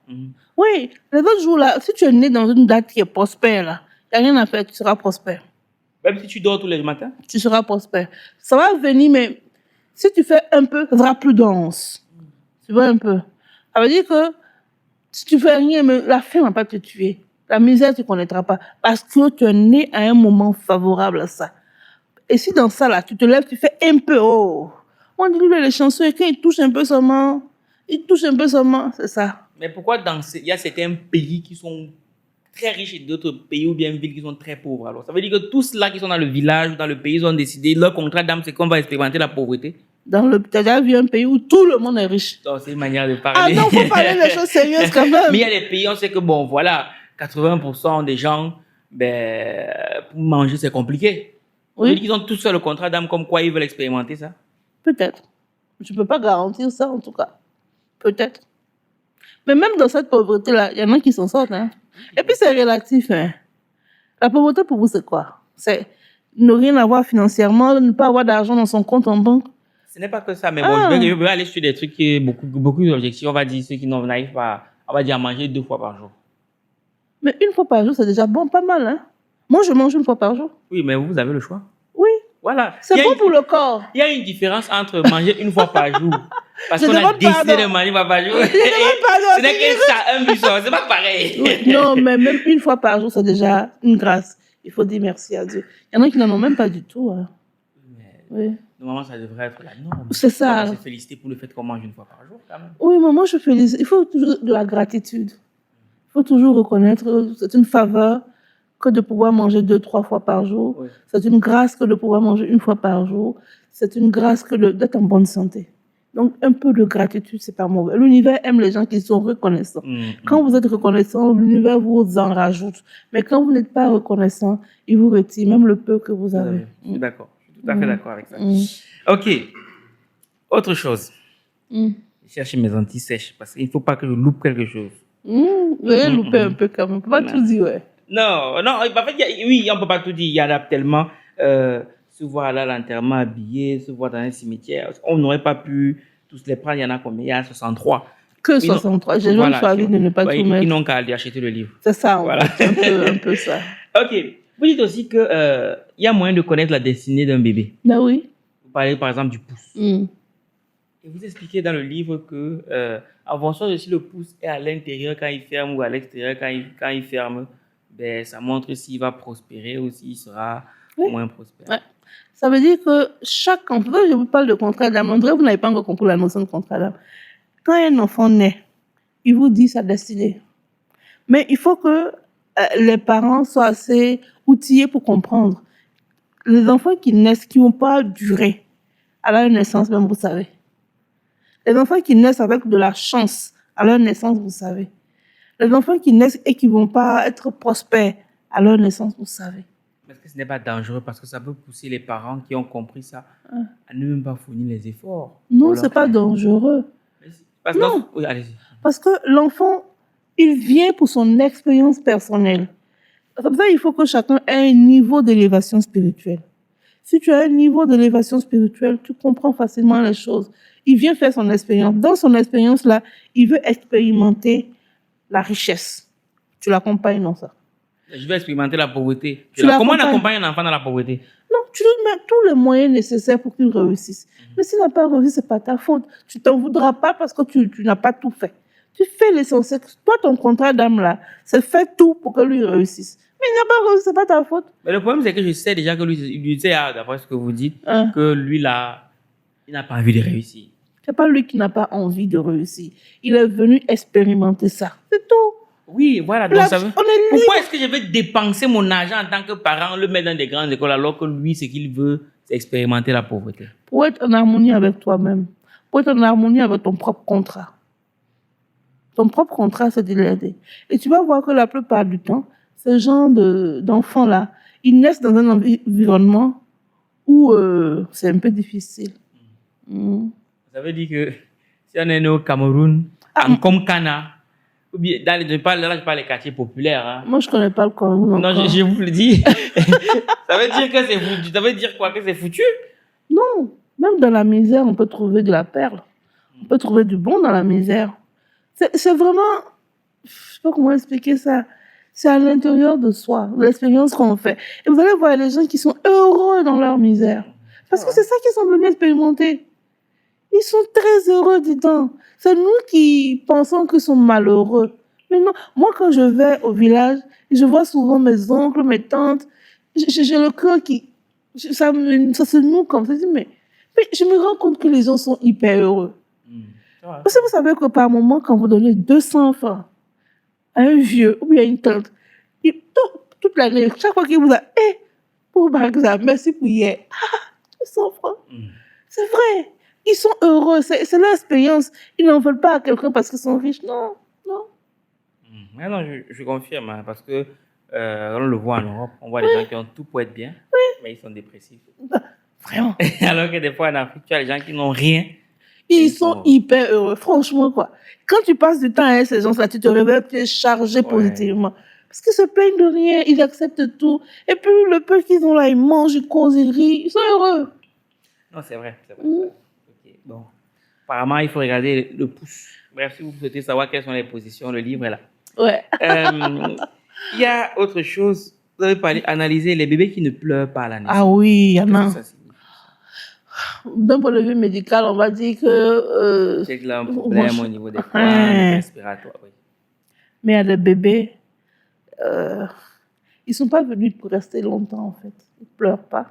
oui, les autres jours là, si tu es né dans une date qui est prospère là, il n'y a rien à faire, tu seras prospère. Même si tu dors tous les matins? Tu seras prospère. Ça va venir, mais si tu fais un peu, ça sera plus dense. Tu vois un peu. Ça veut dire que si tu fais rien, mais la faim ne va pas te tuer. La misère, tu ne connaîtras pas. Parce que tu es né à un moment favorable à ça. Et si dans ça, là, tu te lèves, tu fais un peu, oh. On dit, les chansons, et quand ils touchent un peu seulement, c'est ça. Mais pourquoi il y a certains pays qui sont très riches et d'autres pays ou bien villes qui sont très pauvres? Alors, ça veut dire que tous là qui sont dans le village ou dans le pays, ils ont décidé, leur contrat d'âme, c'est qu'on va expérimenter la pauvreté. Tu as déjà vu un pays où tout le monde est riche? C'est une manière de parler. Ah non, il faut parler des choses sérieuses quand même. Mais il y a des pays, on sait que bon, voilà, 80% des gens, pour manger, c'est compliqué. Oui. Ils ont tous fait le contrat d'âme comme quoi ils veulent expérimenter ça? Peut-être. Je ne peux pas garantir ça en tout cas. Peut-être. Mais même dans cette pauvreté-là, il y en a qui s'en sortent. Hein. Et puis c'est relatif. Hein. La pauvreté pour vous, c'est quoi? C'est ne rien avoir financièrement, ne pas avoir d'argent dans son compte en banque. Ce n'est pas que ça, mais bon, je vais aller sur des trucs qui beaucoup d'objectifs. On va dire ceux qui n'arrivent pas, on va dire à manger 2 fois par jour. Mais 1 fois par jour, c'est déjà bon, pas mal. Hein? Moi, je mange une fois par jour. Oui, mais vous avez le choix. Oui. Voilà. C'est Il y a bon une- pour le corps. Il y a une différence entre manger une fois par jour. Parce Je qu'on a demande décidé pardon. de manger une fois par jour. demande pardon, Ce n'est que ça, un buisson. C'est pas pareil. Oui. Non, mais même une fois par jour, c'est déjà une grâce. Il faut dire merci à Dieu. Il y en a qui n'en ont même pas du tout. Hein. Mais Oui. normalement, ça devrait être la norme. C'est ça. On va se féliciter pour le fait qu'on mange une fois par jour, quand même. Oui, mais moi, je félicite. Il faut toujours de la gratitude. Il faut toujours reconnaître que c'est une faveur que de pouvoir manger 2-3 fois par jour. Oui. C'est une grâce que de pouvoir manger une fois par jour. C'est une grâce que d'être en bonne santé. Donc, un peu de gratitude, c'est pas mauvais. L'univers aime les gens qui sont reconnaissants. Quand vous êtes reconnaissant, l'univers vous en rajoute. Mais quand vous n'êtes pas reconnaissant, il vous retire même le peu que vous avez. Je suis d'accord. Je suis tout à fait d'accord avec ça. Mm. Ok. Autre chose. Mm. Je cherche mes anti-sèches parce qu'il ne faut pas que je loupe quelque chose. Vous avez loupé un peu quand même. On peut pas tout dire, ouais. Non, non, en fait, oui, on ne peut pas tout dire. Il y a tellement se voir là à l'enterrement habillé, se voir dans un cimetière. On n'aurait pas pu tous les prendre. Il y en a combien? Il y a 63. Que Ils n'ont- 63. J'ai Voilà, choisi de ne pas ouais, tout mettre. Ils n'ont qu'à aller acheter le livre. C'est ça, Voilà. un peu ça. Ok. Vous dites aussi que il y a moyen de connaître la destinée d'un bébé. Ben oui. Vous parlez par exemple du pouce. Mm. Et vous expliquez dans le livre que en fonction de si le pouce est à l'intérieur quand il ferme ou à l'extérieur quand il ferme, ben, ça montre s'il va prospérer ou s'il sera Oui. moins prospère. Ouais. Ça veut dire que chaque enfant, je vous parle de contrat d'âme, André, vous n'avez pas encore compris la notion de contrat d'âme. Quand un enfant naît, il vous dit sa destinée. Mais il faut que les parents soient assez outillés pour comprendre. Les enfants qui naissent, qui n'ont pas duré à leur naissance, même vous savez. Les enfants qui naissent avec de la chance à leur naissance, vous savez. Les enfants qui naissent et qui ne vont pas être prospères à leur naissance, vous savez. Est-ce que ce n'est pas dangereux parce que ça peut pousser les parents qui ont compris ça à ne même pas fournir les efforts? Non, ce n'est pas dangereux. Parce que Non. Oui, allez-y. Parce que l'enfant, il vient pour son expérience personnelle. Comme ça, il faut que chacun ait un niveau d'élévation spirituelle. Si tu as un niveau d'élévation spirituelle, tu comprends facilement les choses. Il vient faire son expérience. Dans son expérience-là, il veut expérimenter la richesse. Tu l'accompagnes dans ça. Je vais expérimenter la pauvreté. Tu Comment on l'accompagnes. accompagne un enfant dans la pauvreté? Non, tu lui mets tous les moyens nécessaires pour qu'il réussisse. Mais s'il n'a pas réussi, ce n'est pas ta faute. Tu t'en voudras pas parce que tu n'as pas tout fait. Tu fais l'essentiel. Toi, ton contrat d'âme là, c'est faire tout pour que lui réussisse. Mais il n'a pas réussi, ce n'est pas ta faute. Mais le problème, c'est que je sais déjà que lui sait, d'après ce que vous dites, Hein? que lui, là, il n'a pas envie de réussir. C'est pas lui qui n'a pas envie de réussir. Il est venu expérimenter ça. C'est tout. Oui, voilà. Donc, Là, ça veut... on est libre. Pourquoi est-ce que je vais dépenser mon argent en tant que parent, le mettre dans des grandes écoles, alors que lui, ce qu'il veut, c'est expérimenter la pauvreté? Pour être en harmonie avec toi-même. Pour être en harmonie avec ton propre contrat. Ton propre contrat, c'est de l'aider. Et tu vas voir que la plupart du temps, ce genre d'enfants-là, ils naissent dans un environnement où c'est un peu difficile. Mm. Ça veut dire que si on est né au Cameroun, comme Cana, ou bien je parle des quartiers populaires. Hein. Moi, je ne connais pas le Cameroun. Non, je vous le dis. Ça veut dire que c'est foutu. Ça veut dire quoi? Que c'est foutu? Non, même dans la misère, on peut trouver de la perle. On peut trouver du bon dans la misère. C'est vraiment, je ne sais pas comment expliquer ça. C'est à l'intérieur de soi, l'expérience qu'on fait. Et vous allez voir les gens qui sont heureux dans leur misère. Parce que c'est ça qu'ils sont venus expérimenter. Ils sont très heureux dedans. C'est nous qui pensons qu'ils sont malheureux. Mais non, moi quand je vais au village, je vois souvent mes oncles, mes tantes. J'ai le cœur qui... Ça se noue comme ça. Mais je me rends compte que les gens sont hyper heureux. Parce que vous savez que par moment, quand vous donnez 200 francs à un vieux ou bien à une tante, toute l'année, chaque fois qu'il vous a... pour par exemple, merci pour hier. 200 francs. C'est vrai. Ils sont heureux. C'est leur expérience. Ils n'en veulent pas à quelqu'un parce qu'ils sont riches. Non, non. Mais non, je confirme. Hein, parce que on le voit en Europe. On voit des gens qui ont tout pour être bien, mais ils sont dépressifs. Vraiment. Alors que des fois en Afrique, tu as des gens qui n'ont rien. Ils sont hyper heureux. Franchement, quoi. Quand tu passes du temps avec ces gens-là, tu te réveilles, tu es chargé positivement. Parce qu'ils se plaignent de rien. Ils acceptent tout. Et puis, le peu qu'ils ont là, ils mangent, ils causent, ils rient. Ils sont heureux. Non, c'est vrai. C'est vrai. Okay, bon. Apparemment, il faut regarder le pouce. Bref, si vous souhaitez savoir quelles sont les positions, le livre est là. Ouais. Il y a autre chose. Vous avez parlé, analyser les bébés qui ne pleurent pas à la naissance. Ah oui, il y en Qu'est-ce que a. ça signifie? D'un point de vue médical, on va dire que... C'est que là, un problème au niveau des cordes respiratoires. Oui. Mais il y a des bébés, ils ne sont pas venus pour rester longtemps, en fait. Ils ne pleurent pas.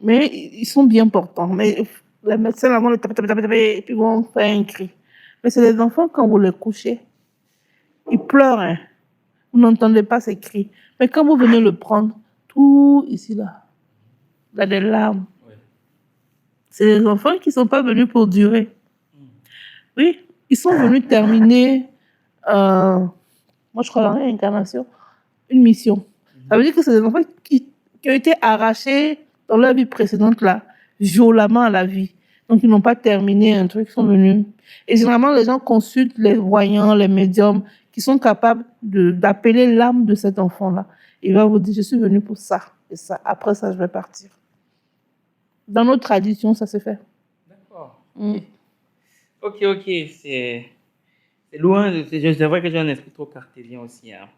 Mais ils sont bien portants. Mais les médecins, avant, le taper, et puis vont faire un cri. Mais c'est des enfants, quand vous les couchez, ils pleurent. Hein. Vous n'entendez pas ces cris. Mais quand vous venez le prendre, tout ici, là, il y a des larmes. Oui. C'est des enfants qui ne sont pas venus pour durer. Oui, ils sont venus terminer, moi je crois dans la réincarnation, une mission. Ça veut dire que c'est des enfants qui ont été arrachés dans leur vie précédente, là, violemment à la vie. Donc ils n'ont pas terminé un truc, ils sont venus. Et généralement, les gens consultent les voyants, les médiums, qui sont capables d'appeler l'âme de cet enfant-là. Il va vous dire, je suis venu pour ça, et ça. Après ça, je vais partir. Dans notre tradition, ça se fait. D'accord. Mm. Ok, c'est loin. C'est vrai que j'ai un esprit trop cartésien aussi. Hein.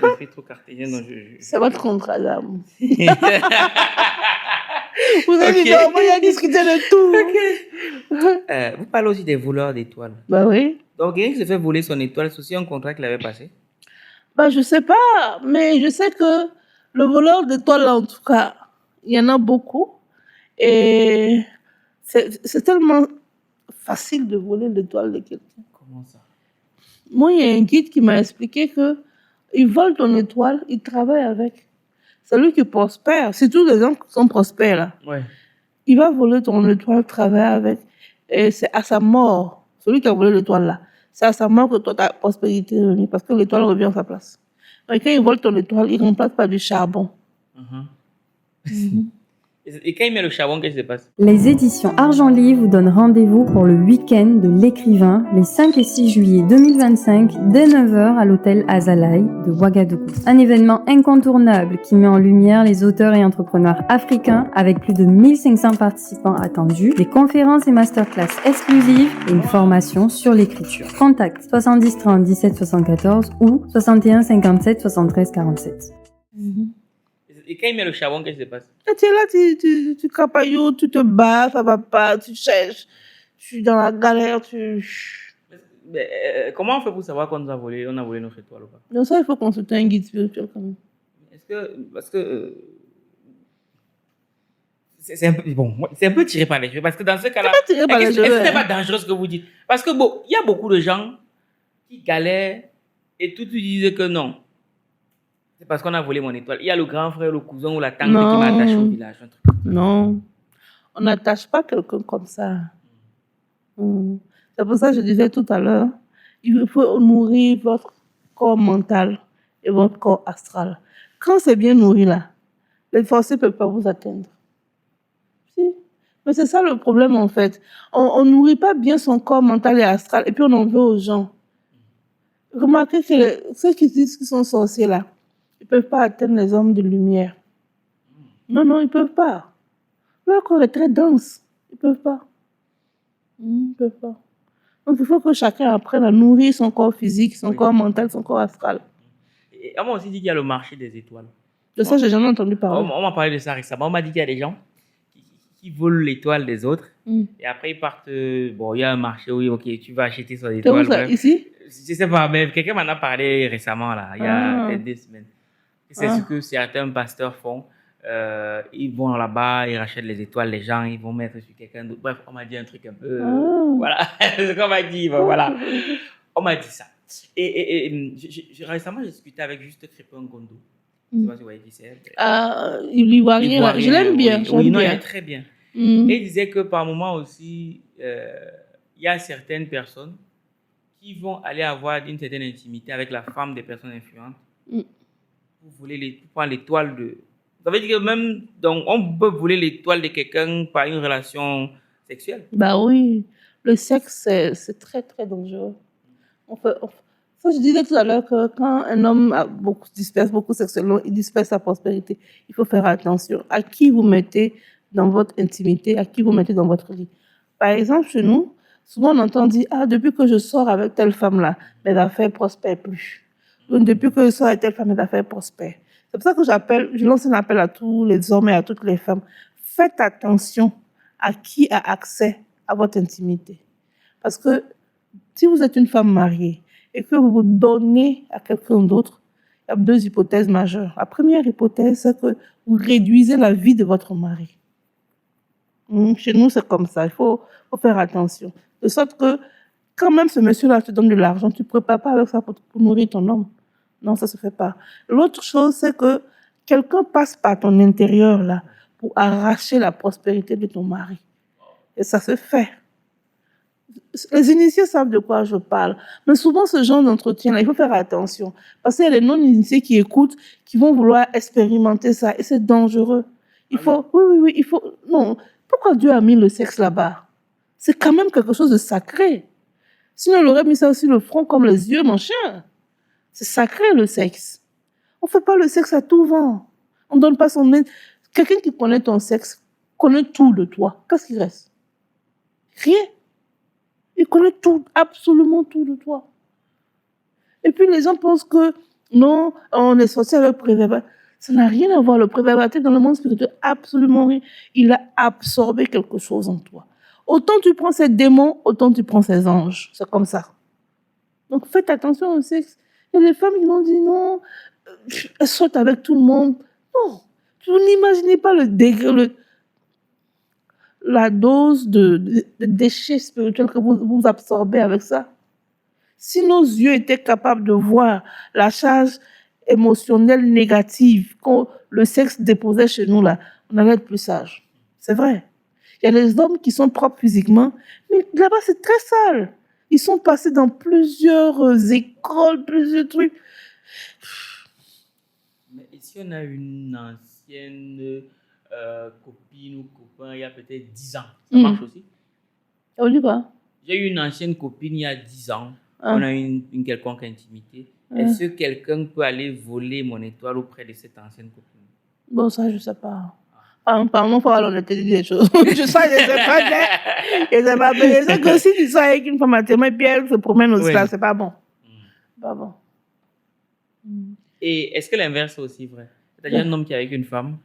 Un esprit trop cartésien. Donc C'est votre contrat d'âme. Ok. Vous avez dit, non, moi, il a discuté de tout. Vous parlez aussi des voleurs d'étoiles. Bah oui. Donc, quelqu'un qui se fait voler son étoile, c'est aussi un contrat qu'il avait passé? Bah, je sais pas, mais je sais que le voleur d'étoiles, en tout cas, il y en a beaucoup. Et c'est tellement facile de voler l'étoile de quelqu'un. Comment ça? Moi, il y a un guide qui m'a expliqué que il vole ton étoile, il travaille avec. C'est lui qui prospère. C'est tous les gens qui sont prospères, là. Ouais. Il va voler ton étoile, travailler avec. Et c'est à sa mort, celui qui a volé l'étoile là, c'est à sa mort que toi, ta prospérité est venue, parce que l'étoile revient à sa place. Donc, quand il vole ton étoile, il ne remplace pas du charbon. Et quand il met le charbon, qu'est-ce qui se passe? Les éditions Argent Livre vous donnent rendez-vous pour le week-end de l'écrivain les 5 et 6 juillet 2025 dès 9h à l'hôtel Azalaï de Ouagadougou. Un événement incontournable qui met en lumière les auteurs et entrepreneurs africains avec plus de 1500 participants attendus, des conférences et masterclass exclusives et une formation sur l'écriture. Contact 70 30 17 74 ou 61 57 73 47. Et quand il met le charbon, qu'est-ce qui se passe? Et tu es là, tu crapailloutes, tu te bats, ça va pas, tu cherches, je suis dans la galère, Mais, comment on fait pour savoir qu'on nous a volé, on a volé notre étoile ou pas? Donc ça, il faut consulter un guide spirituel quand même. Parce que c'est un peu bon, c'est un peu tiré par les cheveux parce que dans ce cas-là, C'est pas tiré par les est-ce cheveux, que c'est hein. pas dangereux ce que vous dites? Parce que bon, il y a beaucoup de gens qui galèrent et tout disent que non. C'est parce qu'on a volé mon étoile. Il y a le grand frère, le cousin ou la tante qui Non. m'attache au village. Un truc. Non, on n'attache pas quelqu'un comme ça. C'est pour ça que je disais tout à l'heure, il faut nourrir votre corps mental et votre corps astral. Quand c'est bien nourri là, les forces ne peuvent pas vous atteindre. Si. Mais c'est ça le problème en fait. On nourrit pas bien son corps mental et astral et puis on en veut aux gens. Remarquez que ceux qui disent qu'ils sont sorciers là, ils ne peuvent pas atteindre les hommes de lumière. Non, ils ne peuvent pas. Leur corps est très dense. Ils ne peuvent pas. Ils ne peuvent pas. Donc, il faut que chacun apprenne à nourrir son corps physique, son corps mental, son corps astral. Et on m'a aussi dit qu'il y a le marché des étoiles. De ça, j'ai jamais entendu parler. On m'a parlé de ça récemment. On m'a dit qu'il y a des gens qui volent l'étoile des autres et après ils partent. Bon, il y a un marché, oui, ok, tu vas acheter son C'est où étoile. ça? Bref. Ici? Je sais pas, mais quelqu'un m'en a parlé récemment, là, il y a peut-être 2 semaines. C'est ce que certains pasteurs font. Ils vont là-bas, ils rachètent les étoiles, les gens, ils vont mettre sur quelqu'un d'autre. Bref, on m'a dit un truc un peu. Voilà, ce qu'on m'a dit. Bon, voilà. On m'a dit ça. Et récemment, j'ai discuté avec Juste Crépin Gondo. Je ne sais pas si vous voyez qui c'est. L'ivoirien, là. Je l'aime bien. Oui, non, il est très bien. Mm. Et il disait que par moment aussi, il y a certaines personnes qui vont aller avoir une certaine intimité avec la femme des personnes influentes pour prendre l'étoile de. Ça veut dire que même, donc, on peut voler l'étoile de quelqu'un par une relation sexuelle. Bah oui, le sexe, c'est très, très dangereux. Ça, je disais tout à l'heure que quand un homme disperse beaucoup sexuellement, il disperse sa prospérité. Il faut faire attention à qui vous mettez dans votre intimité, à qui vous mettez dans votre lit. Par exemple, chez nous, souvent on entend dire, depuis que je sors avec telle femme-là, mes affaires prospèrent plus. Donc, depuis que je sors avec telle femme, mes affaires prospèrent. C'est pour ça que je lance un appel à tous les hommes et à toutes les femmes. Faites attention à qui a accès à votre intimité. Parce que si vous êtes une femme mariée et que vous vous donnez à quelqu'un d'autre, il y a deux hypothèses majeures. La première hypothèse, c'est que vous réduisez la vie de votre mari. Chez nous, c'est comme ça. Il faut faire attention. De sorte que, quand même ce monsieur-là te donne de l'argent, tu ne prépares pas avec ça pour nourrir ton homme. Non, ça ne se fait pas. L'autre chose, c'est que quelqu'un passe par ton intérieur là pour arracher la prospérité de ton mari. Et ça se fait. Les initiés savent de quoi je parle. Mais souvent, ce genre d'entretien-là, il faut faire attention. Parce qu'il y a les non-initiés qui écoutent, qui vont vouloir expérimenter ça. Et c'est dangereux. Il faut, oui, il faut, non. Pourquoi Dieu a mis le sexe là-bas? C'est quand même quelque chose de sacré. Sinon, il aurait mis ça aussi le front comme les yeux, mon chien. C'est sacré, le sexe. On ne fait pas le sexe à tout vent. On ne donne pas son aide. Quelqu'un qui connaît ton sexe connaît tout de toi. Qu'est-ce qui reste? Rien. Il connaît tout, absolument tout de toi. Et puis les gens pensent que non, on est sorti avec le préservatif. Ça n'a rien à voir. Le préservatif dans le monde spirituel, absolument rien. Il a absorbé quelque chose en toi. Autant tu prends ces démons, autant tu prends ces anges. C'est comme ça. Donc faites attention au sexe. Il y a des femmes qui m'ont dit non, elles sortent avec tout le monde. Non, vous n'imaginez pas le degré, la dose de déchets spirituels que vous absorbez avec ça. Si nos yeux étaient capables de voir la charge émotionnelle négative que le sexe déposait chez nous, là, on allait être plus sage. C'est vrai. Il y a des hommes qui sont propres physiquement, mais là-bas, c'est très sale. Ils sont passés dans plusieurs écoles, plusieurs trucs. Mais si on a une ancienne copine ou copain il y a peut-être 10 ans, ça marche aussi? Ça veut dire quoi? J'ai eu une ancienne copine il y a 10 ans. On a eu une quelconque intimité. Est-ce que quelqu'un peut aller voler mon étoile auprès de cette ancienne copine? Bon, ça, je ne sais pas. Apparemment, il faut avoir l'honnêteté des choses. Je sais pas. Je sais que si tu sors avec une femme à témoin, puis elle se promène au spa, c'est pas bon. Pas bon. Et est-ce que l'inverse est aussi vrai? C'est-à-dire un homme qui est avec une femme,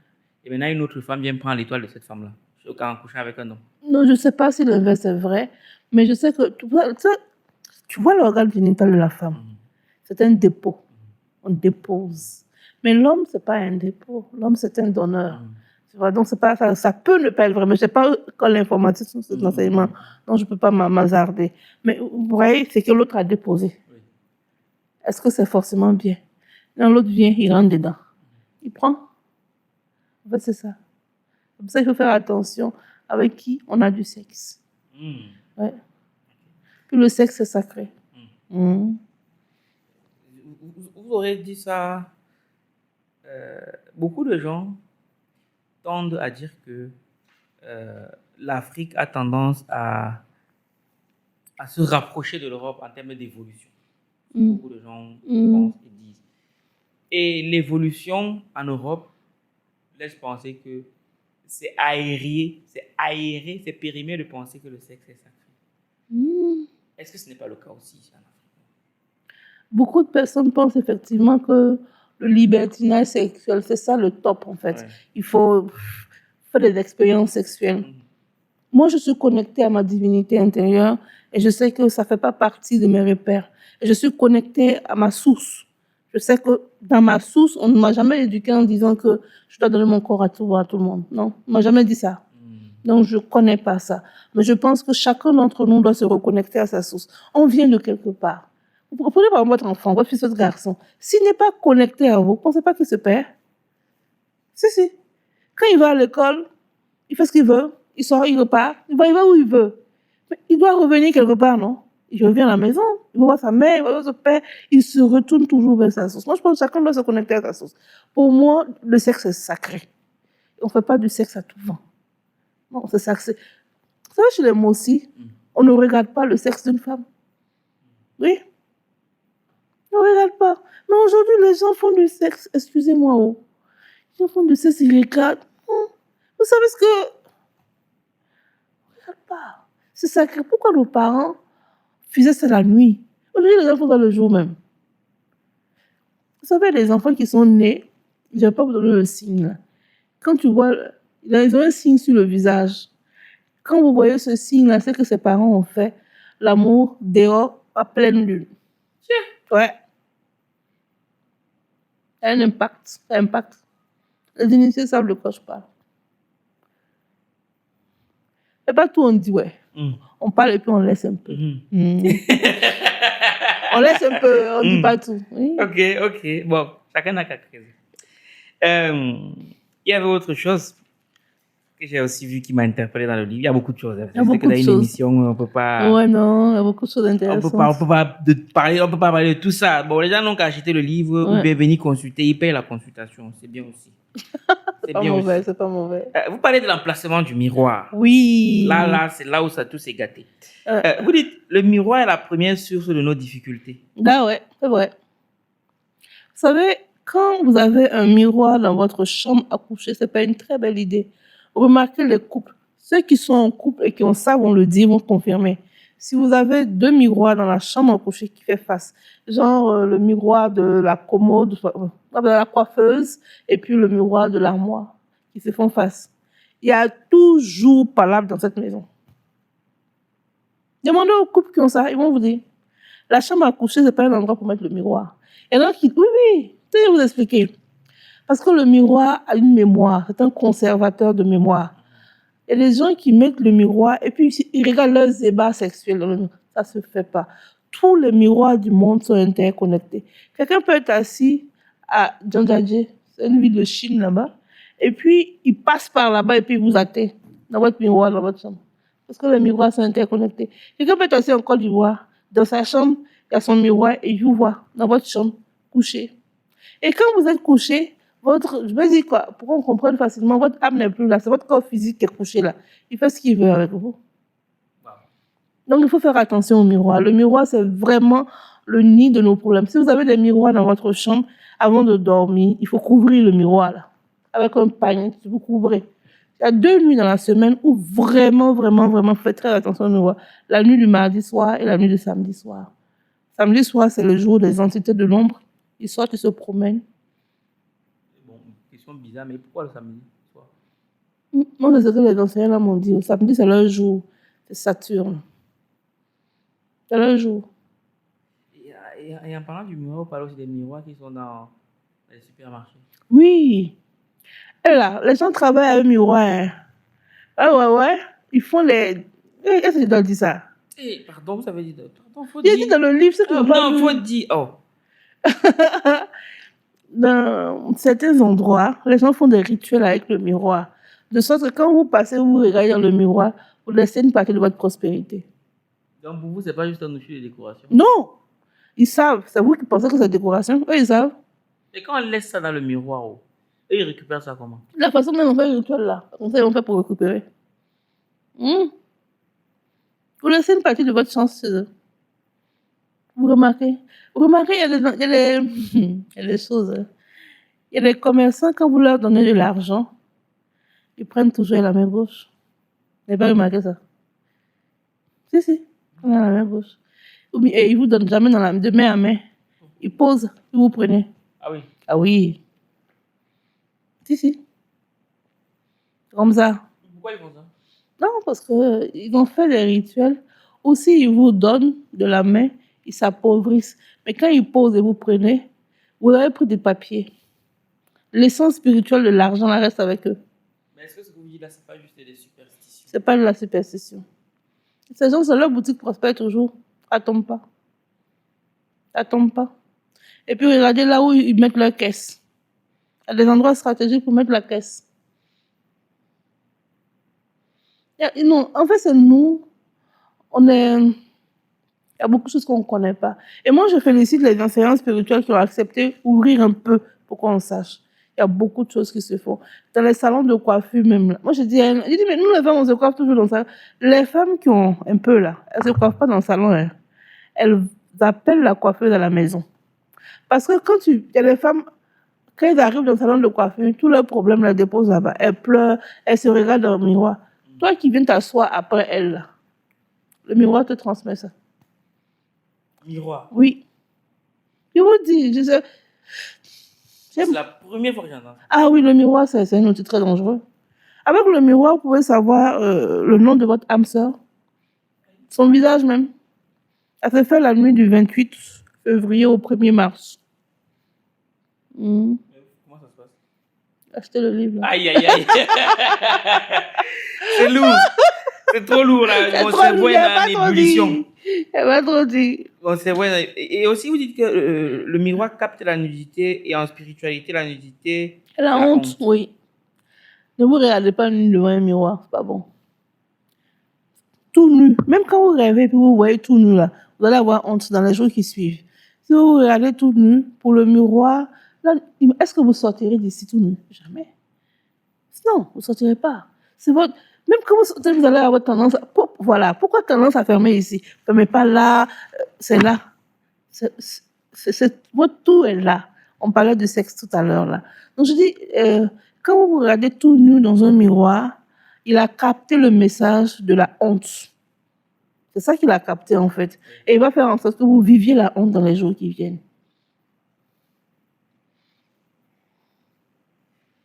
et maintenant une autre femme vient prendre l'étoile de cette femme-là, quand on couche avec un homme. Non, je ne sais pas si l'inverse est vrai, mais je sais que tu vois l'organe génital de la femme. C'est un dépôt. On dépose. Mais l'homme, ce n'est pas un dépôt. L'homme, c'est un donneur. Tu vois, donc, c'est pas, ça peut ne pas être vrai, mais je ne sais pas quand l'informatique sur cet enseignement. Donc, je ne peux pas m'hasarder. Mais vous voyez, c'est que l'autre a déposé. Oui. Est-ce que c'est forcément bien? Quand l'autre vient, il rentre dedans. Il prend. En fait, c'est ça. C'est pour ça qu'il faut faire attention avec qui on a du sexe. Ouais. Puis le sexe, c'est sacré. Vous aurez dit ça. Beaucoup de gens tendent à dire que l'Afrique a tendance à se rapprocher de l'Europe en termes d'évolution. Beaucoup de gens pensent et disent. Et l'évolution en Europe laisse penser que c'est aéré, c'est périmé de penser que le sexe est sacré. Est-ce que ce n'est pas le cas aussi ici en Afrique? Beaucoup de personnes pensent effectivement que le libertinage sexuel, c'est ça le top en fait. Ouais. Il faut faire des expériences sexuelles. Moi, je suis connectée à ma divinité intérieure et je sais que ça ne fait pas partie de mes repères. Et je suis connectée à ma source. Je sais que dans ma source, on ne m'a jamais éduquée en disant que je dois donner mon corps à tout le monde. Non, on ne m'a jamais dit ça. Donc, je ne connais pas ça. Mais je pense que chacun d'entre nous doit se reconnecter à sa source. On vient de quelque part. Vous prenez par exemple votre enfant, votre fils, votre garçon. S'il n'est pas connecté à vous, ne pensez pas qu'il se perd? Si. Quand il va à l'école, il fait ce qu'il veut, il sort, il repart, il va où il veut. Mais il doit revenir quelque part, non? Il revient à la maison, il va voir sa mère, il va voir son père, il se retourne toujours vers sa source. Moi, je pense que chacun doit se connecter à sa source. Pour moi, le sexe est sacré. On ne fait pas du sexe à tout vent. Non, c'est sacré. Vous savez, chez les mots aussi, on ne regarde pas le sexe d'une femme. Oui? On ne regarde pas. Mais aujourd'hui, les gens font du sexe. Excusez-moi. Les gens font du sexe, ils regardent. Vous savez ce que... On ne regarde pas. C'est sacré. Pourquoi nos parents faisaient ça la nuit? Aujourd'hui, les gens font ça le jour même. Vous savez, les enfants qui sont nés Je ne vais pas vous donner le signe. Là. Quand tu vois, ils ont un signe sur le visage. Quand vous voyez ce signe-là, c'est que ses parents ont fait l'amour dehors à pleine lune. Ouais. Ça a un impact. Ça impacte. Les initiés savent de quoi je parle. C'est pas tout, on dit, ouais. On parle et puis on laisse un peu. On laisse un peu, on ne dit pas tout. Oui. Ok. Bon, chacun n'a qu'à creuser. Il y avait autre chose que j'ai aussi vu qui m'a interpellé dans le livre. Il y a beaucoup de choses. Il y a beaucoup de choses. Une émission, on peut pas. Ouais, non, il y a beaucoup de choses intéressantes. On peut pas parler de tout ça. Bon, les gens n'ont qu'à acheter le livre ou bien venir consulter. Ils payent la consultation. C'est bien aussi. C'est pas mauvais, c'est pas mauvais. Vous parlez de l'emplacement du miroir. Oui. Là, c'est là où ça tout s'est gâté. Vous dites, le miroir est la première source de nos difficultés. Ah ouais, c'est vrai. Vous savez, quand vous avez un miroir dans votre chambre à coucher, c'est pas une très belle idée. Remarquez les couples. Ceux qui sont en couple et qui ont ça vont le dire, vont confirmer. Si vous avez 2 miroirs dans la chambre à coucher qui fait face, genre le miroir de la commode, de la coiffeuse, et puis le miroir de l'armoire qui se font face, il y a toujours palabre dans cette maison. Demandez aux couples qui ont ça, ils vont vous dire. La chambre à coucher, c'est pas un endroit pour mettre le miroir. Il y en a qui, oui, je vais vous expliquer. Parce que le miroir a une mémoire, c'est un conservateur de mémoire. Il y a des gens qui mettent le miroir et puis ils regardent leurs ébats sexuels dans le miroir. Ça se fait pas. Tous les miroirs du monde sont interconnectés. Quelqu'un peut être assis à Djandjadje, c'est une ville de Chine là-bas, et puis il passe par là-bas et puis il vous atteint dans votre miroir, dans votre chambre. Parce que les miroirs sont interconnectés. Quelqu'un peut être assis en Côte d'Ivoire, dans sa chambre, il y a son miroir et il vous voit dans votre chambre, couché. Et quand vous êtes couché, je vais dire quoi, pour qu'on comprenne facilement, votre âme n'est plus là, c'est votre corps physique qui est couché là. Il fait ce qu'il veut avec vous. Donc il faut faire attention au miroir. Le miroir, c'est vraiment le nid de nos problèmes. Si vous avez des miroirs dans votre chambre, avant de dormir, il faut couvrir le miroir là, avec un panier, vous couvrez. Il y a 2 nuits dans la semaine où vraiment, faites très attention au miroir. La nuit du mardi soir et la nuit du samedi soir. Samedi soir, c'est le jour des entités de l'ombre. Ils sortent, ils se promènent. Bon, question bizarre, mais pourquoi le samedi soir? Non, c'est ce que les enseignants là m'ont dit. Le samedi, c'est leur jour. C'est Saturne. C'est leur jour. Et en parlant du miroir, on parle aussi des miroirs qui sont dans les supermarchés. Oui. Et là, les gens travaillent avec un miroir. Hein. Ouais. Ils font les... Est-ce que je dois dire ça? Pardon, vous avez dit... Pardon, faut dire... Il dit dans le livre, c'est que non, faut dire... Oh. Dans certains endroits, les gens font des rituels avec le miroir. De sorte que quand vous passez, vous regardez dans le miroir, vous laissez une partie de votre prospérité. Donc pour vous, c'est pas juste un outil de décoration? Non! Ils savent. C'est vous qui pensez que c'est décoration. Eux, ils savent. Et quand on laisse ça dans le miroir, eux, ils récupèrent ça comment? La façon dont on fait le rituel là. Comme ça, ils vont faire pour récupérer. Vous laissez une partie de votre chance chez eux. Vous remarquez? Il y a des choses. Hein. Il y a des commerçants, quand vous leur donnez de l'argent, ils prennent toujours la main gauche. Vous n'avez pas remarqué ça? Si. Dans la main gauche. Et ils ne vous donnent jamais de main à main. Ils posent, et vous prenez. Ah oui? Ah oui. Si. Comme ça. Pourquoi ils font ça? Non, parce qu'ils ont fait des rituels. Aussi, ils vous donnent de la main, ils s'appauvrissent. Mais quand ils posent et vous prenez, vous avez pris du papier. L'essence spirituelle de l'argent, la reste avec eux. Mais est-ce que ce que vous dites là, c'est pas juste des superstitions? C'est pas de la superstition. Ces gens, leur boutique prospère toujours. Ça tombe pas. Et puis, regardez là où ils mettent leur caisse. Il y a des endroits stratégiques pour mettre la caisse. Non, en fait, c'est nous. Il y a beaucoup de choses qu'on ne connaît pas. Et moi, je félicite les enseignants spirituels qui ont accepté d'ouvrir un peu pour qu'on sache. Il y a beaucoup de choses qui se font. Dans les salons de coiffure même. Là. Moi, je dis, mais nous, les femmes, on se coiffe toujours dans le salon. Les femmes qui ont un peu là, elles ne se coiffent pas dans le salon. Hein. Elles appellent la coiffeuse à la maison. Parce que il y a des femmes, quand elles arrivent dans le salon de coiffure, tous leurs problèmes les déposent là-bas. Elles pleurent, elles se regardent dans le miroir. Toi qui viens t'asseoir après elle, là, le miroir te transmet ça. Miroir? Oui. Je vous dis, C'est la première fois que j'entends. Ah oui, le miroir, c'est un outil très dangereux. Avec le miroir, vous pouvez savoir le nom de votre âme sœur, son visage même. Ça s'est fait la nuit du 28 février au 1er mars. Comment ça se passe? Achetez le livre. Là. Aïe, aïe, aïe. C'est lourd. C'est trop lourd, là. Mon cerveau est en ébullition. Elle va trop dire. Bon, c'est vrai. Et aussi, vous dites que le miroir capte la nudité et en spiritualité, la nudité. La honte, oui. Ne vous regardez pas nu devant un miroir, c'est pas bon. Tout nu. Même quand vous rêvez et vous voyez tout nu là, vous allez avoir honte dans les jours qui suivent. Si vous regardez tout nu pour le miroir, là, est-ce que vous sortirez d'ici tout nu? Jamais. Non, vous ne sortirez pas. C'est votre... Même quand vous sortez, vous allez avoir tendance à... Voilà. Pourquoi tendance à fermer ici? Ne fermez pas là, c'est là. Votre tout est là. On parlait de sexe tout à l'heure là. Donc je dis, quand vous vous regardez tout nu dans un miroir, il a capté le message de la honte. C'est ça qu'il a capté en fait. Et il va faire en sorte que vous viviez la honte dans les jours qui viennent.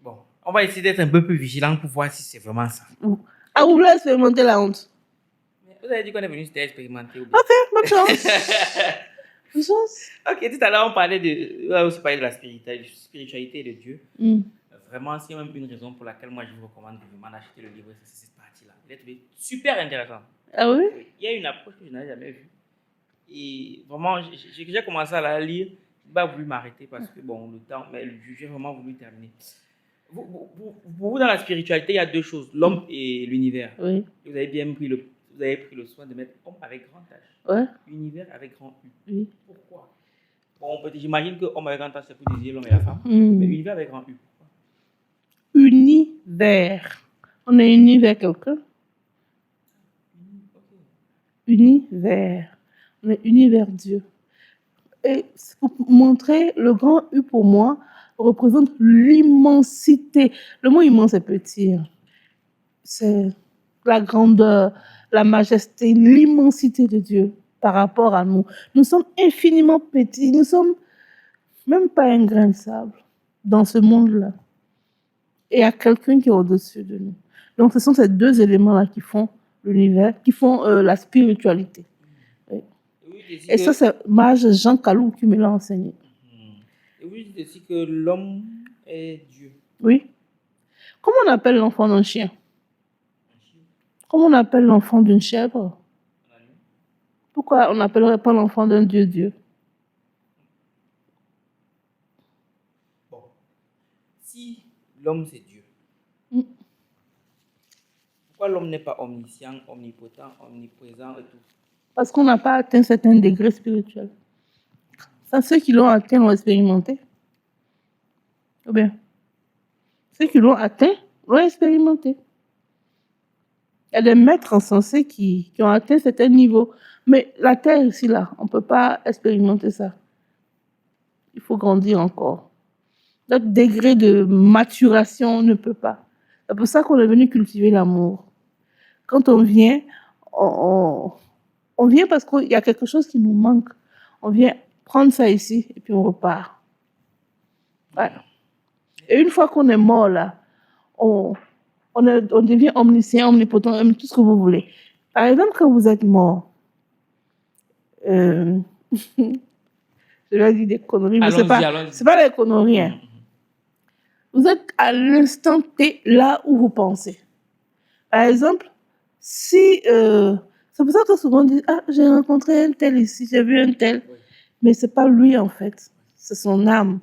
Bon, on va essayer d'être un peu plus vigilant pour voir si c'est vraiment ça. Ah, vous voulez expérimenter la honte? Vous avez dit qu'on est venu expérimenter. Ok, bonne chance. Bonne chance. Ok, tout à l'heure, on parlait de la spiritualité et de Dieu. Vraiment, s'il y a même une raison pour laquelle moi je vous recommande de vraiment acheter le livre, c'est cette partie-là. Il est super intéressant. Ah oui? Il y a une approche que je n'avais jamais vue. Et vraiment, j'ai commencé à la lire. Je n'ai pas voulu m'arrêter parce que, bon, le temps, mais j'ai vraiment voulu terminer. Pour vous, dans la spiritualité, il y a deux choses, l'homme et l'univers. Oui. Vous avez bien pris le soin de mettre homme avec grand H. Ouais. Univers avec grand U. Oui. Pourquoi? Bon, j'imagine que homme avec grand H, c'est pour désigner l'homme et la femme. Mais univers avec grand U. Univers. On est uni vers quelqu'un. Univers. On est uni vers Dieu. Et pour montrer, le grand U pour moi représente l'immensité. Le mot immense est petit. C'est la grandeur, la majesté, l'immensité de Dieu par rapport à nous. Nous sommes infiniment petits. Nous sommes même pas un grain de sable dans ce monde-là. Et il y a quelqu'un qui est au-dessus de nous. Donc, ce sont ces deux éléments-là qui font l'univers, qui font la spiritualité. Et ça, c'est Mage Jean Calou qui me l'a enseigné. Et vous dites aussi que l'homme est Dieu. Oui. Comment on appelle l'enfant d'un chien? Comment on appelle l'enfant d'une chèvre? Pourquoi on n'appellerait pas l'enfant d'un Dieu? Bon. Si l'homme c'est Dieu, pourquoi l'homme n'est pas omniscient, omnipotent, omniprésent et tout? Parce qu'on n'a pas atteint certains degrés spirituels. Ça, ceux qui l'ont atteint l'ont expérimenté. Ou bien, ceux qui l'ont atteint l'ont expérimenté. Il y a des maîtres insensés qui ont atteint certains niveaux. Mais la terre ici, là, on ne peut pas expérimenter ça. Il faut grandir encore. Notre degré de maturation ne peut pas. C'est pour ça qu'on est venu cultiver l'amour. Quand on vient, on vient parce qu'il y a quelque chose qui nous manque. On vient prendre ça ici et puis on repart. Voilà. Et une fois qu'on est mort là, on devient omniscient, omnipotent, tout ce que vous voulez. Par exemple, quand vous êtes mort, je vais dire des conneries, mais ce n'est pas des conneries. Hein. Vous êtes à l'instant T là où vous pensez. Par exemple, si... c'est pour ça que souvent on dit, ah, j'ai rencontré un tel ici, j'ai vu un tel. Mais ce n'est pas lui en fait, c'est son âme.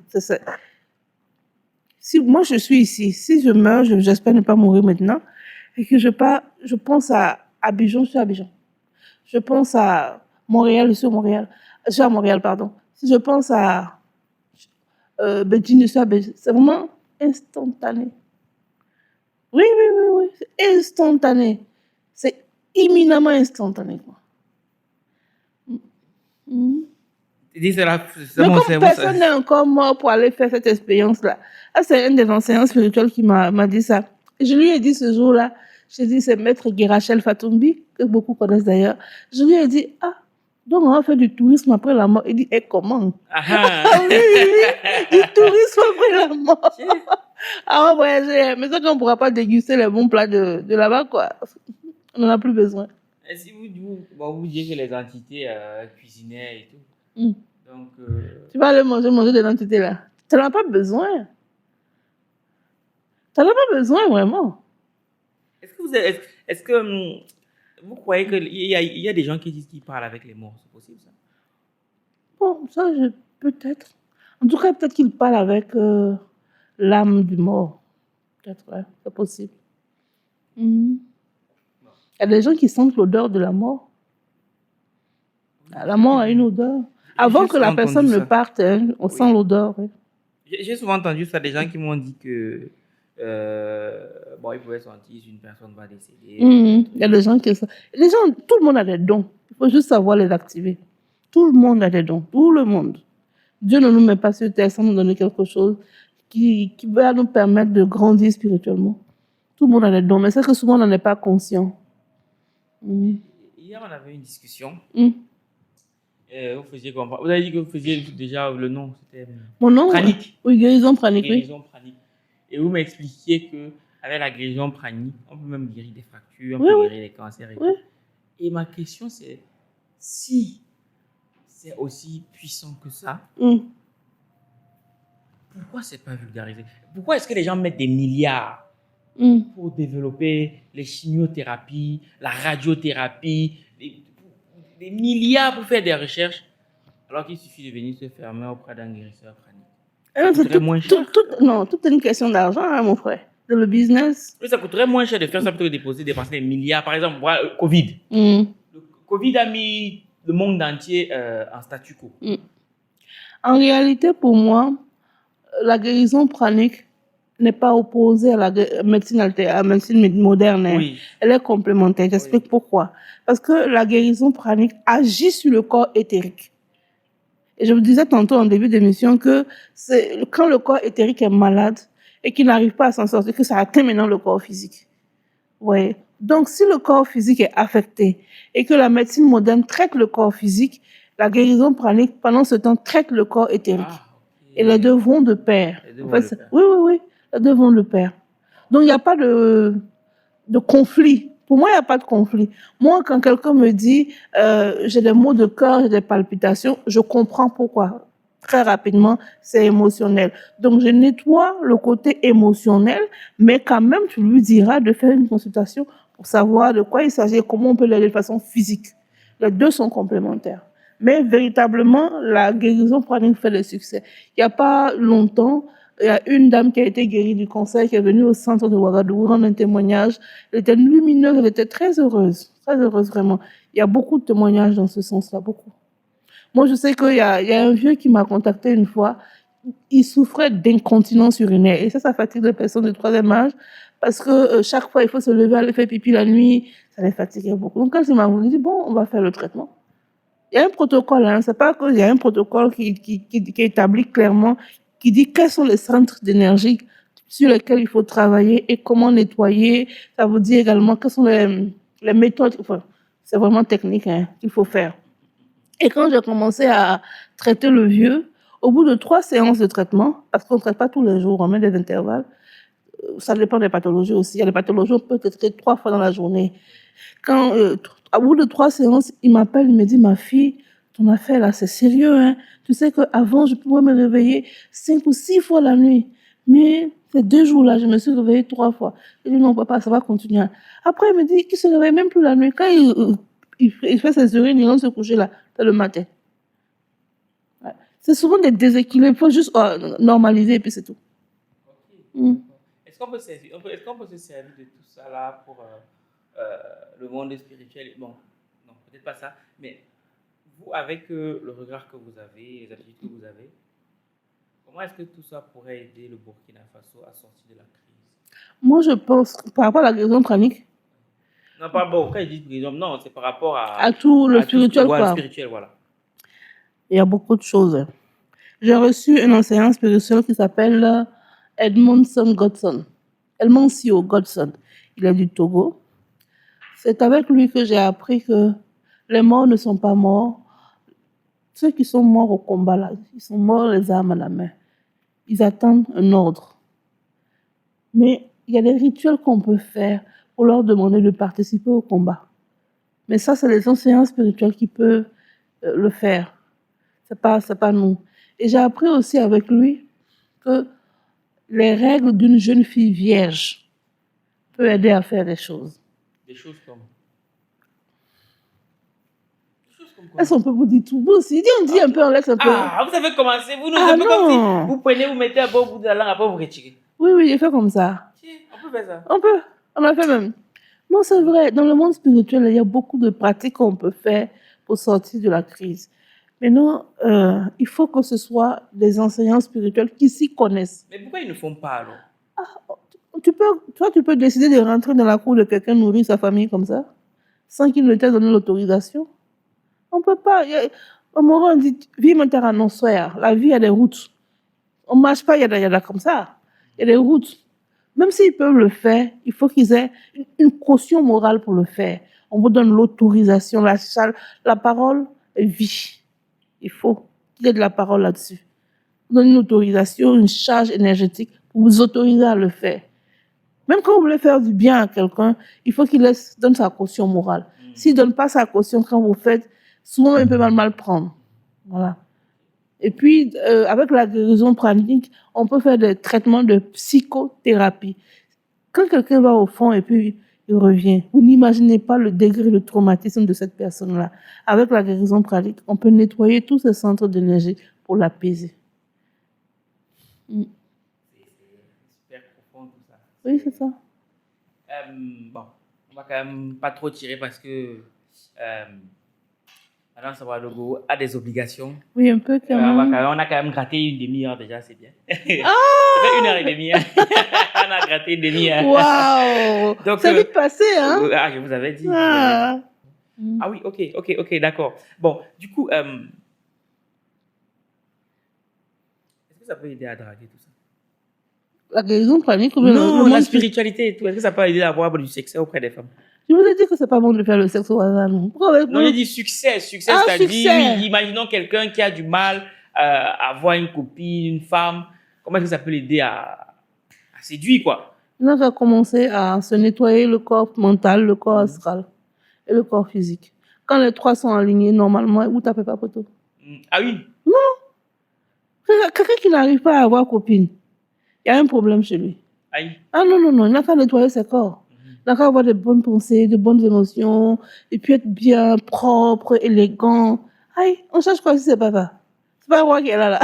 Si moi je suis ici, si je meurs, j'espère ne pas mourir maintenant, et que je pense à Abidjan, je suis à Abidjan. Je pense à Montréal, je suis à Montréal. Je suis à Montréal, pardon. Si je pense à Beijing, je suis à Beijing. C'est vraiment instantané. Oui, c'est instantané. C'est imminemment instantané. Mais comme personne n'est encore mort pour aller faire cette expérience-là, c'est un des enseignants spirituels qui m'a dit ça. Et je lui ai dit ce jour-là, j'ai dit, c'est Maître Guérachel Fatoumbi, que beaucoup connaissent d'ailleurs. Je lui ai dit, Donc, on va faire du tourisme après la mort. Il dit, eh, comment? Ah, ah. Ah oui, oui, oui. Du tourisme après la mort. Ah, on va voyager. Mais ça, on ne pourra pas déguster les bons plats de là-bas, quoi. On n'en a plus besoin. Et si vous dites que les entités cuisinaient et tout, Mm. donc Tu vas aller manger des entités là. Tu n'en as pas besoin. Tu n'en as pas besoin, vraiment. est-ce que vous croyez qu'il y a des gens qui disent qu'ils parlent avec les morts? C'est possible ça? Bon, ça, peut-être. En tout cas, peut-être qu'il parle avec l'âme du mort. Peut-être, ouais, c'est possible. Mhm. Il y a des gens qui sentent l'odeur de la mort. La mort a une odeur. Avant que la personne ne parte, hein, on sent l'odeur. Ouais. J'ai souvent entendu ça, des gens qui m'ont dit que ils pouvaient sentir si une personne va décéder. Mhm. Il y a des gens qui... Les gens, tout le monde a des dons. Il faut juste savoir les activer. Tout le monde a des dons. Tout le monde. Dieu ne nous met pas sur terre sans nous donner quelque chose qui va nous permettre de grandir spirituellement. Tout le monde a des dons, mais c'est que souvent on n'en est pas conscient. Mhm. Hier, on avait une discussion. Mhm. Vous faisiez comprendre. Vous avez dit que vous faisiez déjà le nom. C'était Mon nom? pranique. Oui, guérison pranique. Guérison pranique. Et vous m'expliquiez qu'avec la guérison pranique, on peut même guérir des fractures, on peut guérir des cancers et tout. Et ma question, c'est si c'est aussi puissant que ça, pourquoi c'est pas vulgarisé? Pourquoi est-ce que les gens mettent des milliards pour développer les chimiothérapies, la radiothérapie, des milliards pour faire des recherches, alors qu'il suffit de venir se fermer auprès d'un guérisseur pranique? Ça coûterait moins cher. Non, tout est une question d'argent, hein, mon frère. C'est le business. Oui, ça coûterait moins cher de faire ça plutôt que de dépenser des milliards. Par exemple, Covid. Le Covid a mis le monde entier en statu quo. En réalité, pour moi, la guérison pranique n'est pas opposée à la médecine moderne. Hein. Oui. Elle est complémentaire. J'explique pourquoi. Parce que la guérison pranique agit sur le corps éthérique. Et je vous disais tantôt en début d'émission que c'est quand le corps éthérique est malade et qu'il n'arrive pas à s'en sortir, que ça atteint maintenant le corps physique. Ouais. Donc, si le corps physique est affecté et que la médecine moderne traite le corps physique, la guérison pranique, pendant ce temps, traite le corps éthérique. Et les deux vont de pair. Oui. Les deux vont de pair. Donc, il n'y a pas de conflit. Pour moi, il n'y a pas de conflit. Moi, quand quelqu'un me dit j'ai des maux de cœur, j'ai des palpitations, je comprends pourquoi. Très rapidement, c'est émotionnel. Donc, je nettoie le côté émotionnel, mais quand même, tu lui diras de faire une consultation pour savoir de quoi il s'agit et comment on peut l'aider de façon physique. Les deux sont complémentaires. Mais véritablement, la guérison pranique fait le succès. Il n'y a pas longtemps, il y a une dame qui a été guérie du cancer qui est venue au centre de Ouagadougou rendre un témoignage. Elle était lumineuse, elle était très heureuse vraiment. Il y a beaucoup de témoignages dans ce sens-là, beaucoup. Moi, je sais qu'il y a un vieux qui m'a contacté une fois. Il souffrait d'incontinence urinaire. Et ça fatigue les personnes de troisième âge parce que chaque fois, il faut se lever, aller faire pipi la nuit. Ça les fatiguait beaucoup. Donc, quand il m'a dit, bon, on va faire le traitement. Il y a un protocole, hein. C'est pas qu'il y a un protocole qui établit clairement, qui dit quels sont les centres d'énergie sur lesquels il faut travailler et comment nettoyer. Ça vous dit également quelles sont les méthodes. Enfin, c'est vraiment technique, hein, qu'il faut faire. Et quand j'ai commencé à traiter le vieux, au bout de 3 séances de traitement, parce qu'on ne traite pas tous les jours, on met des intervalles, ça dépend des pathologies aussi. Il y a des pathologies, on peut traiter 3 fois dans la journée. Quand, au bout de 3 séances, il m'appelle, il me dit, ma fille, ton affaire là, c'est sérieux, hein. Tu sais qu'avant, je pouvais me réveiller 5 ou 6 fois la nuit. Mais ces 2 jours-là, je me suis réveillée 3 fois. Je dis, non, papa, ça va continuer. Après, il me dit qu'il ne se réveille même plus la nuit. Quand il fait ses urines, il rentre se coucher là, c'est le matin. Ouais. C'est souvent des déséquilibres. Il faut juste normaliser et puis c'est tout. Okay. Est-ce qu'on peut se servir de tout ça là pour le monde spirituel? Bon, non, peut-être pas ça, mais vous, avec le regard que vous avez, les attitudes que vous avez, comment est-ce que tout ça pourrait aider le Burkina Faso à sortir de la crise? Moi, je pense, par rapport à la guérison pranique. Non, pas bon, quand ils disent guérison, non, c'est par rapport à tout le spirituel, quoi. Le spirituel, voilà. Il y a beaucoup de choses. J'ai reçu un enseignant spirituel qui s'appelle Edmondson Godson. Edmondsio Godson. Il est du Togo. C'est avec lui que j'ai appris que les morts ne sont pas morts. Ceux qui sont morts au combat, là, ils sont morts les armes à la main. Ils attendent un ordre. Mais il y a des rituels qu'on peut faire pour leur demander de participer au combat. Mais ça, c'est les enseignants spirituels qui peuvent le faire. C'est pas nous. Et j'ai appris aussi avec lui que les règles d'une jeune fille vierge peuvent aider à faire des choses. Des choses comme. Des choses comme quoi? Est-ce qu'on peut vous dire tout beau aussi? On dit un peu, on laisse un peu. Ah, vous avez commencé, vous nous Ah, un peu comme non. si vous prenez, vous mettez un peu au bout de la langue, après vous retirez. Oui, j'ai fait comme ça. Tiens, on peut faire ça. On peut. On a fait même. Non, c'est vrai. Dans le monde spirituel, il y a beaucoup de pratiques qu'on peut faire pour sortir de la crise. Maintenant, il faut que ce soit des enseignants spirituels qui s'y connaissent. Mais pourquoi ils ne font pas alors? Tu peux décider de rentrer dans la cour de quelqu'un, nourrir sa famille comme ça, sans qu'il ne t'ait donné l'autorisation. On ne peut pas. On dit, vie maintenant, non, soir. La vie, il y a des routes. On ne marche pas, il y a comme ça. Il y a des routes. Même s'ils peuvent le faire, il faut qu'ils aient une caution morale pour le faire. On vous donne l'autorisation, la parole est vie. Il faut qu'il y ait de la parole là-dessus. On donne une autorisation, une charge énergétique pour vous autoriser à le faire. Même quand vous voulez faire du bien à quelqu'un, il faut qu'il donne sa caution morale. S'il ne donne pas sa caution quand vous faites, souvent il peut mal prendre. Voilà. Et puis, avec la guérison pranique, on peut faire des traitements de psychothérapie. Quand quelqu'un va au fond et puis il revient, vous n'imaginez pas le degré de traumatisme de cette personne-là. Avec la guérison pranique, on peut nettoyer tous ces centres d'énergie pour l'apaiser. C'est super profond tout ça. Oui, c'est ça. Bon, on va quand même pas trop tirer parce que Madame Sawadogo a des obligations. Oui, un peu quand même. On a quand même gratté une demi-heure déjà, c'est bien. Ça fait 1h30. On a gratté une demi-heure. Waouh! Donc, c'est vite passé, hein? Ah, je vous avais dit. Ah, Ah oui, ok, d'accord. Bon, du coup, est-ce que ça peut aider à draguer tout ça? La guérison pranique ou Non, la spiritualité et tout. Est-ce que ça peut aider à avoir du succès auprès des femmes? Je vous ai dit que c'est pas bon de faire le sexe au hasard, non? Non, j'ai dit succès. Succès, Ah, c'est-à-dire, succès. oui, imaginons quelqu'un qui a du mal à avoir une copine, une femme. Comment est-ce que ça peut l'aider à séduire, quoi? On va commencer à se nettoyer le corps mental, le corps astral et le corps physique. Quand les trois sont alignés, normalement, vous tapez pas poteau. Ah oui? Quelqu'un qui n'arrive pas à avoir copine, il y a un problème chez lui. Aïe. Ah non, il n'a qu'à nettoyer ses corps. Il n'a qu'à avoir de bonnes pensées, de bonnes émotions, et puis être bien propre, élégant. Aïe, on cherche quoi si c'est pas ça? C'est pas un roi qui est là.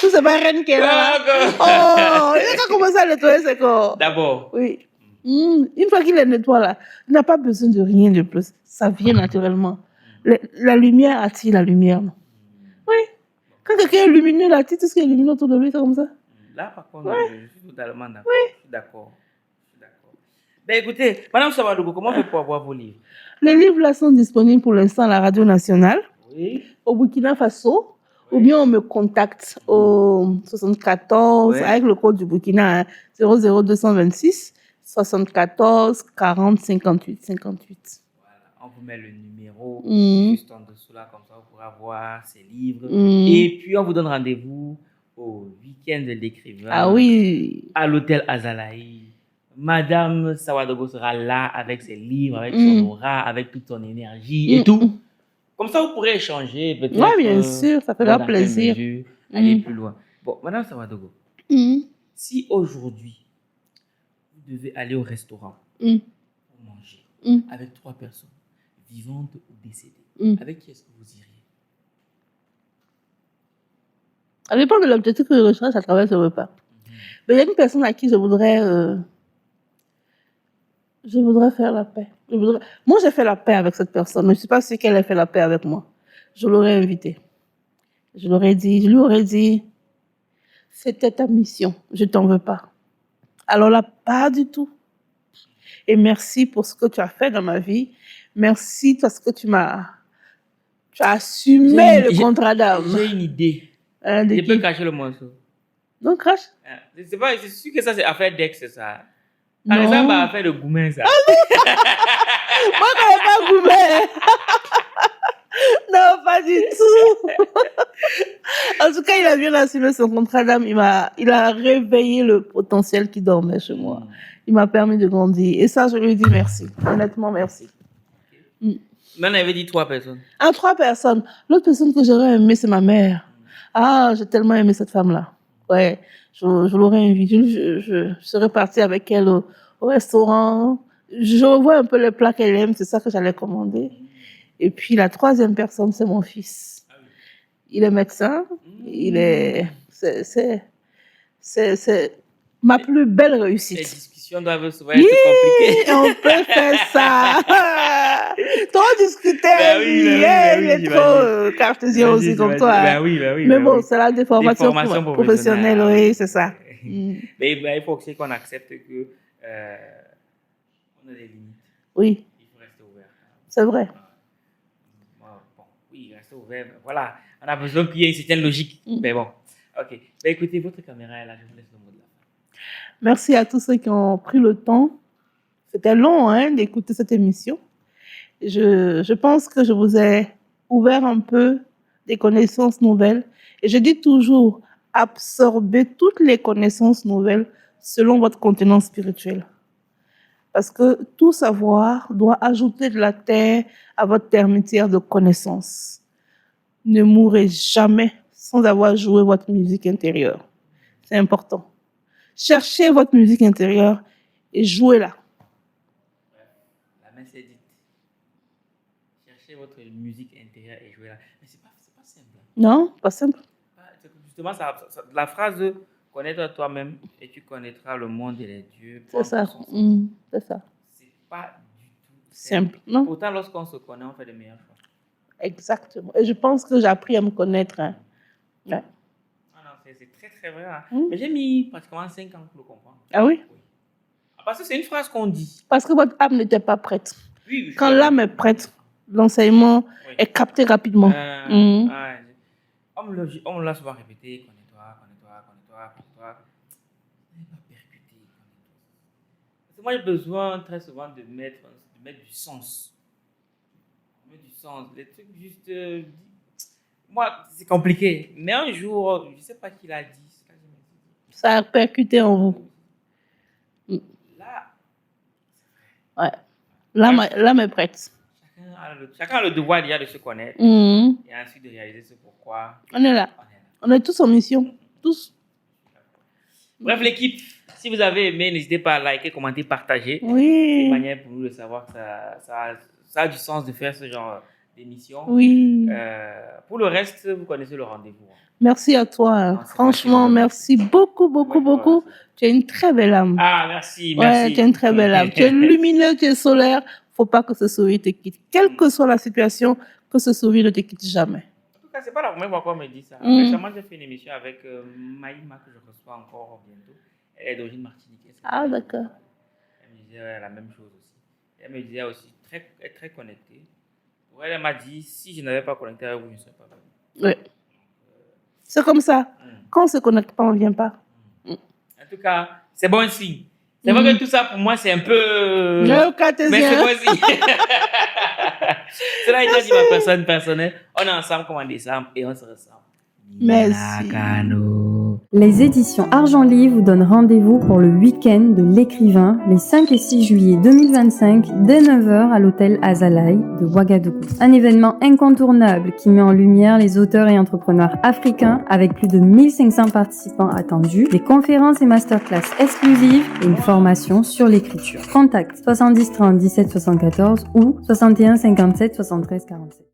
Ou c'est pas une reine qui est là. Oh, il n'a qu'à commencer à nettoyer ses corps. D'abord. Oui. Une fois qu'il les nettoie là, il n'a pas besoin de rien de plus. Ça vient naturellement. La lumière attire la lumière. Oui. Quand quelqu'un est lumineux, il attire tout ce qui est lumineux autour de lui, c'est comme ça. Là, par contre, je suis totalement d'accord. Oui. Je suis d'accord. Ben écoutez, Madame Sawadogo, comment on fait pour avoir vos livres? Les livres là sont disponibles pour l'instant à la radio nationale, Oui. au Burkina Faso, ou bien on me contacte au 74 avec le code du Burkina 00226 74 40 58 58. Voilà, on vous met le numéro Mhm. juste en dessous là, comme ça vous pourrez avoir ces livres. Mhm. Et puis on vous donne rendez-vous au week-end de l'écrivain. Ah oui. À l'hôtel Azalaï. Madame Sawadogo sera là avec ses livres, avec son aura, avec toute son énergie et tout. Comme ça, vous pourrez échanger peut-être. Oui, bien sûr, ça fera dans quelle plaisir. mesure aller plus loin. Bon, Madame Sawadogo, si aujourd'hui, vous devez aller au restaurant pour manger avec 3 personnes, vivantes ou décédées, avec qui est-ce que vous iriez? Ça dépend de l'objectif que je recherche à travers ce repas. Mais il y a une personne à qui je voudrais faire la paix. Moi, j'ai fait la paix avec cette personne, mais je ne suis pas sûre qu'elle ait fait la paix avec moi. Je l'aurais invitée. Je lui aurais dit, c'était ta mission, je ne t'en veux pas. Alors là, pas du tout. Et merci pour ce que tu as fait dans ma vie. Merci parce que tu as assumé le contrat d'âme. J'ai une idée. Je peux cacher le morceau. Non, crache. C'est sûr que ça, c'est affaire d'ex, c'est ça. Non. Par exemple, affaire de Goumen, ça. Moi, je ne connais pas Goumen. Non, pas du tout. En tout cas, il a bien assumé son contrat d'âme. Il a réveillé le potentiel qui dormait chez moi. Il m'a permis de grandir. Et ça, je lui dis merci. Honnêtement, merci. Mais on avait dit 3 personnes. 3 personnes. L'autre personne que j'aurais aimé, c'est ma mère. Ah, j'ai tellement aimé cette femme-là. Ouais, je l'aurais invitée. Je serais partie avec elle au restaurant. Je revois un peu les plats qu'elle aime. C'est ça que j'allais commander. Et puis, la 3e personne, c'est mon fils. Il est médecin. C'est ma plus belle réussite. Les discussions doivent souvent être compliquées. On peut faire ça. Trop discuter. Il est trop cartésien aussi comme toi. Mais bon, c'est la déformation professionnelle, oui, c'est ça. Mais il faut aussi qu'on accepte que on a des limites. Oui. Il faut rester ouvert. C'est vrai. Bon, oui, rester ouvert. Voilà, on a besoin qu'il y ait une certaine logique. Mais bon, ok. Ben, écoutez, votre caméra est là, je vous laisse le mot de la fin. Merci à tous ceux qui ont pris le temps. C'était long d'écouter cette émission. Je pense que je vous ai ouvert un peu des connaissances nouvelles. Et je dis toujours, absorbez toutes les connaissances nouvelles selon votre contenance spirituelle. Parce que tout savoir doit ajouter de la terre à votre termitière de connaissances. Ne mourrez jamais sans avoir joué votre musique intérieure. C'est important. Cherchez votre musique intérieure et jouez-la. La main s'est dite. Cherchez votre musique intérieure et jouez-la. Mais c'est pas simple. Non, pas simple. Justement, la phrase « connais-toi toi-même et tu connaîtras le monde et les dieux ». C'est ça. C'est ça. C'est pas du tout simple. Non? Pourtant, lorsqu'on se connaît, on fait de meilleurs choix. Exactement. Et je pense que j'ai appris à me connaître. Ouais. Ah non, c'est très très vrai. Mais j'ai mis pratiquement 5 ans pour le comprendre. Ah oui? Parce que c'est une phrase qu'on dit. Parce que votre âme n'était pas prête. Oui, quand l'âme est prête, l'enseignement est capté rapidement. On me l'a souvent répété, connais-toi. Pas percuté. Parce que moi, j'ai besoin très souvent de mettre du sens. Les trucs juste... moi, c'est compliqué. Mais un jour, je ne sais pas qui l'a dit. Ça a percuté en vous. Là, ouais. L'âme est prête. Chacun a le devoir déjà de se connaître et ensuite de réaliser ce pourquoi. On est là. On est tous en mission. Tous. Bref, l'équipe, si vous avez aimé, n'hésitez pas à liker, commenter, partager. Oui. C'est une manière pour nous de savoir que ça a du sens de faire ce genre d'émission. Oui. Pour le reste, vous connaissez le rendez-vous. Merci à toi. Non, franchement, merci beaucoup. Tu as une très belle âme. Ah, merci. Ouais, tu as une très belle âme. Tu es lumineux, tu es solaire. Faut pas que ce sourire te quitte. Quelle que soit la situation, que ce sourire ne te quitte jamais. En tout cas, c'est pas la première fois qu'on me dit ça. Récemment, j'ai fait une émission avec Maïma que je reçois encore bientôt. Elle est d'origine martiniquaise. Ah, d'accord. Elle me disait la même chose aussi. Elle me disait aussi très connectée. Pour elle, elle m'a dit, si je n'avais pas connecté avec vous, je ne serais pas venu. Oui. C'est comme ça. Quand on ne se connecte pas, on ne vient pas. En tout cas, c'est bon signe. C'est vrai que tout ça, pour moi, c'est un peu... Mais c'est bon signe. Cela étant dit, ma personne personnelle, on est ensemble comme en décembre et on se ressemble. Merci. Les éditions Argent Livre vous donnent rendez-vous pour le week-end de l'écrivain les 5 et 6 juillet 2025 dès 9h à l'hôtel Azalai de Ouagadougou. Un événement incontournable qui met en lumière les auteurs et entrepreneurs africains avec plus de 1500 participants attendus, des conférences et masterclass exclusives et une formation sur l'écriture. Contact 70 30 17 74 ou 61 57 73 47.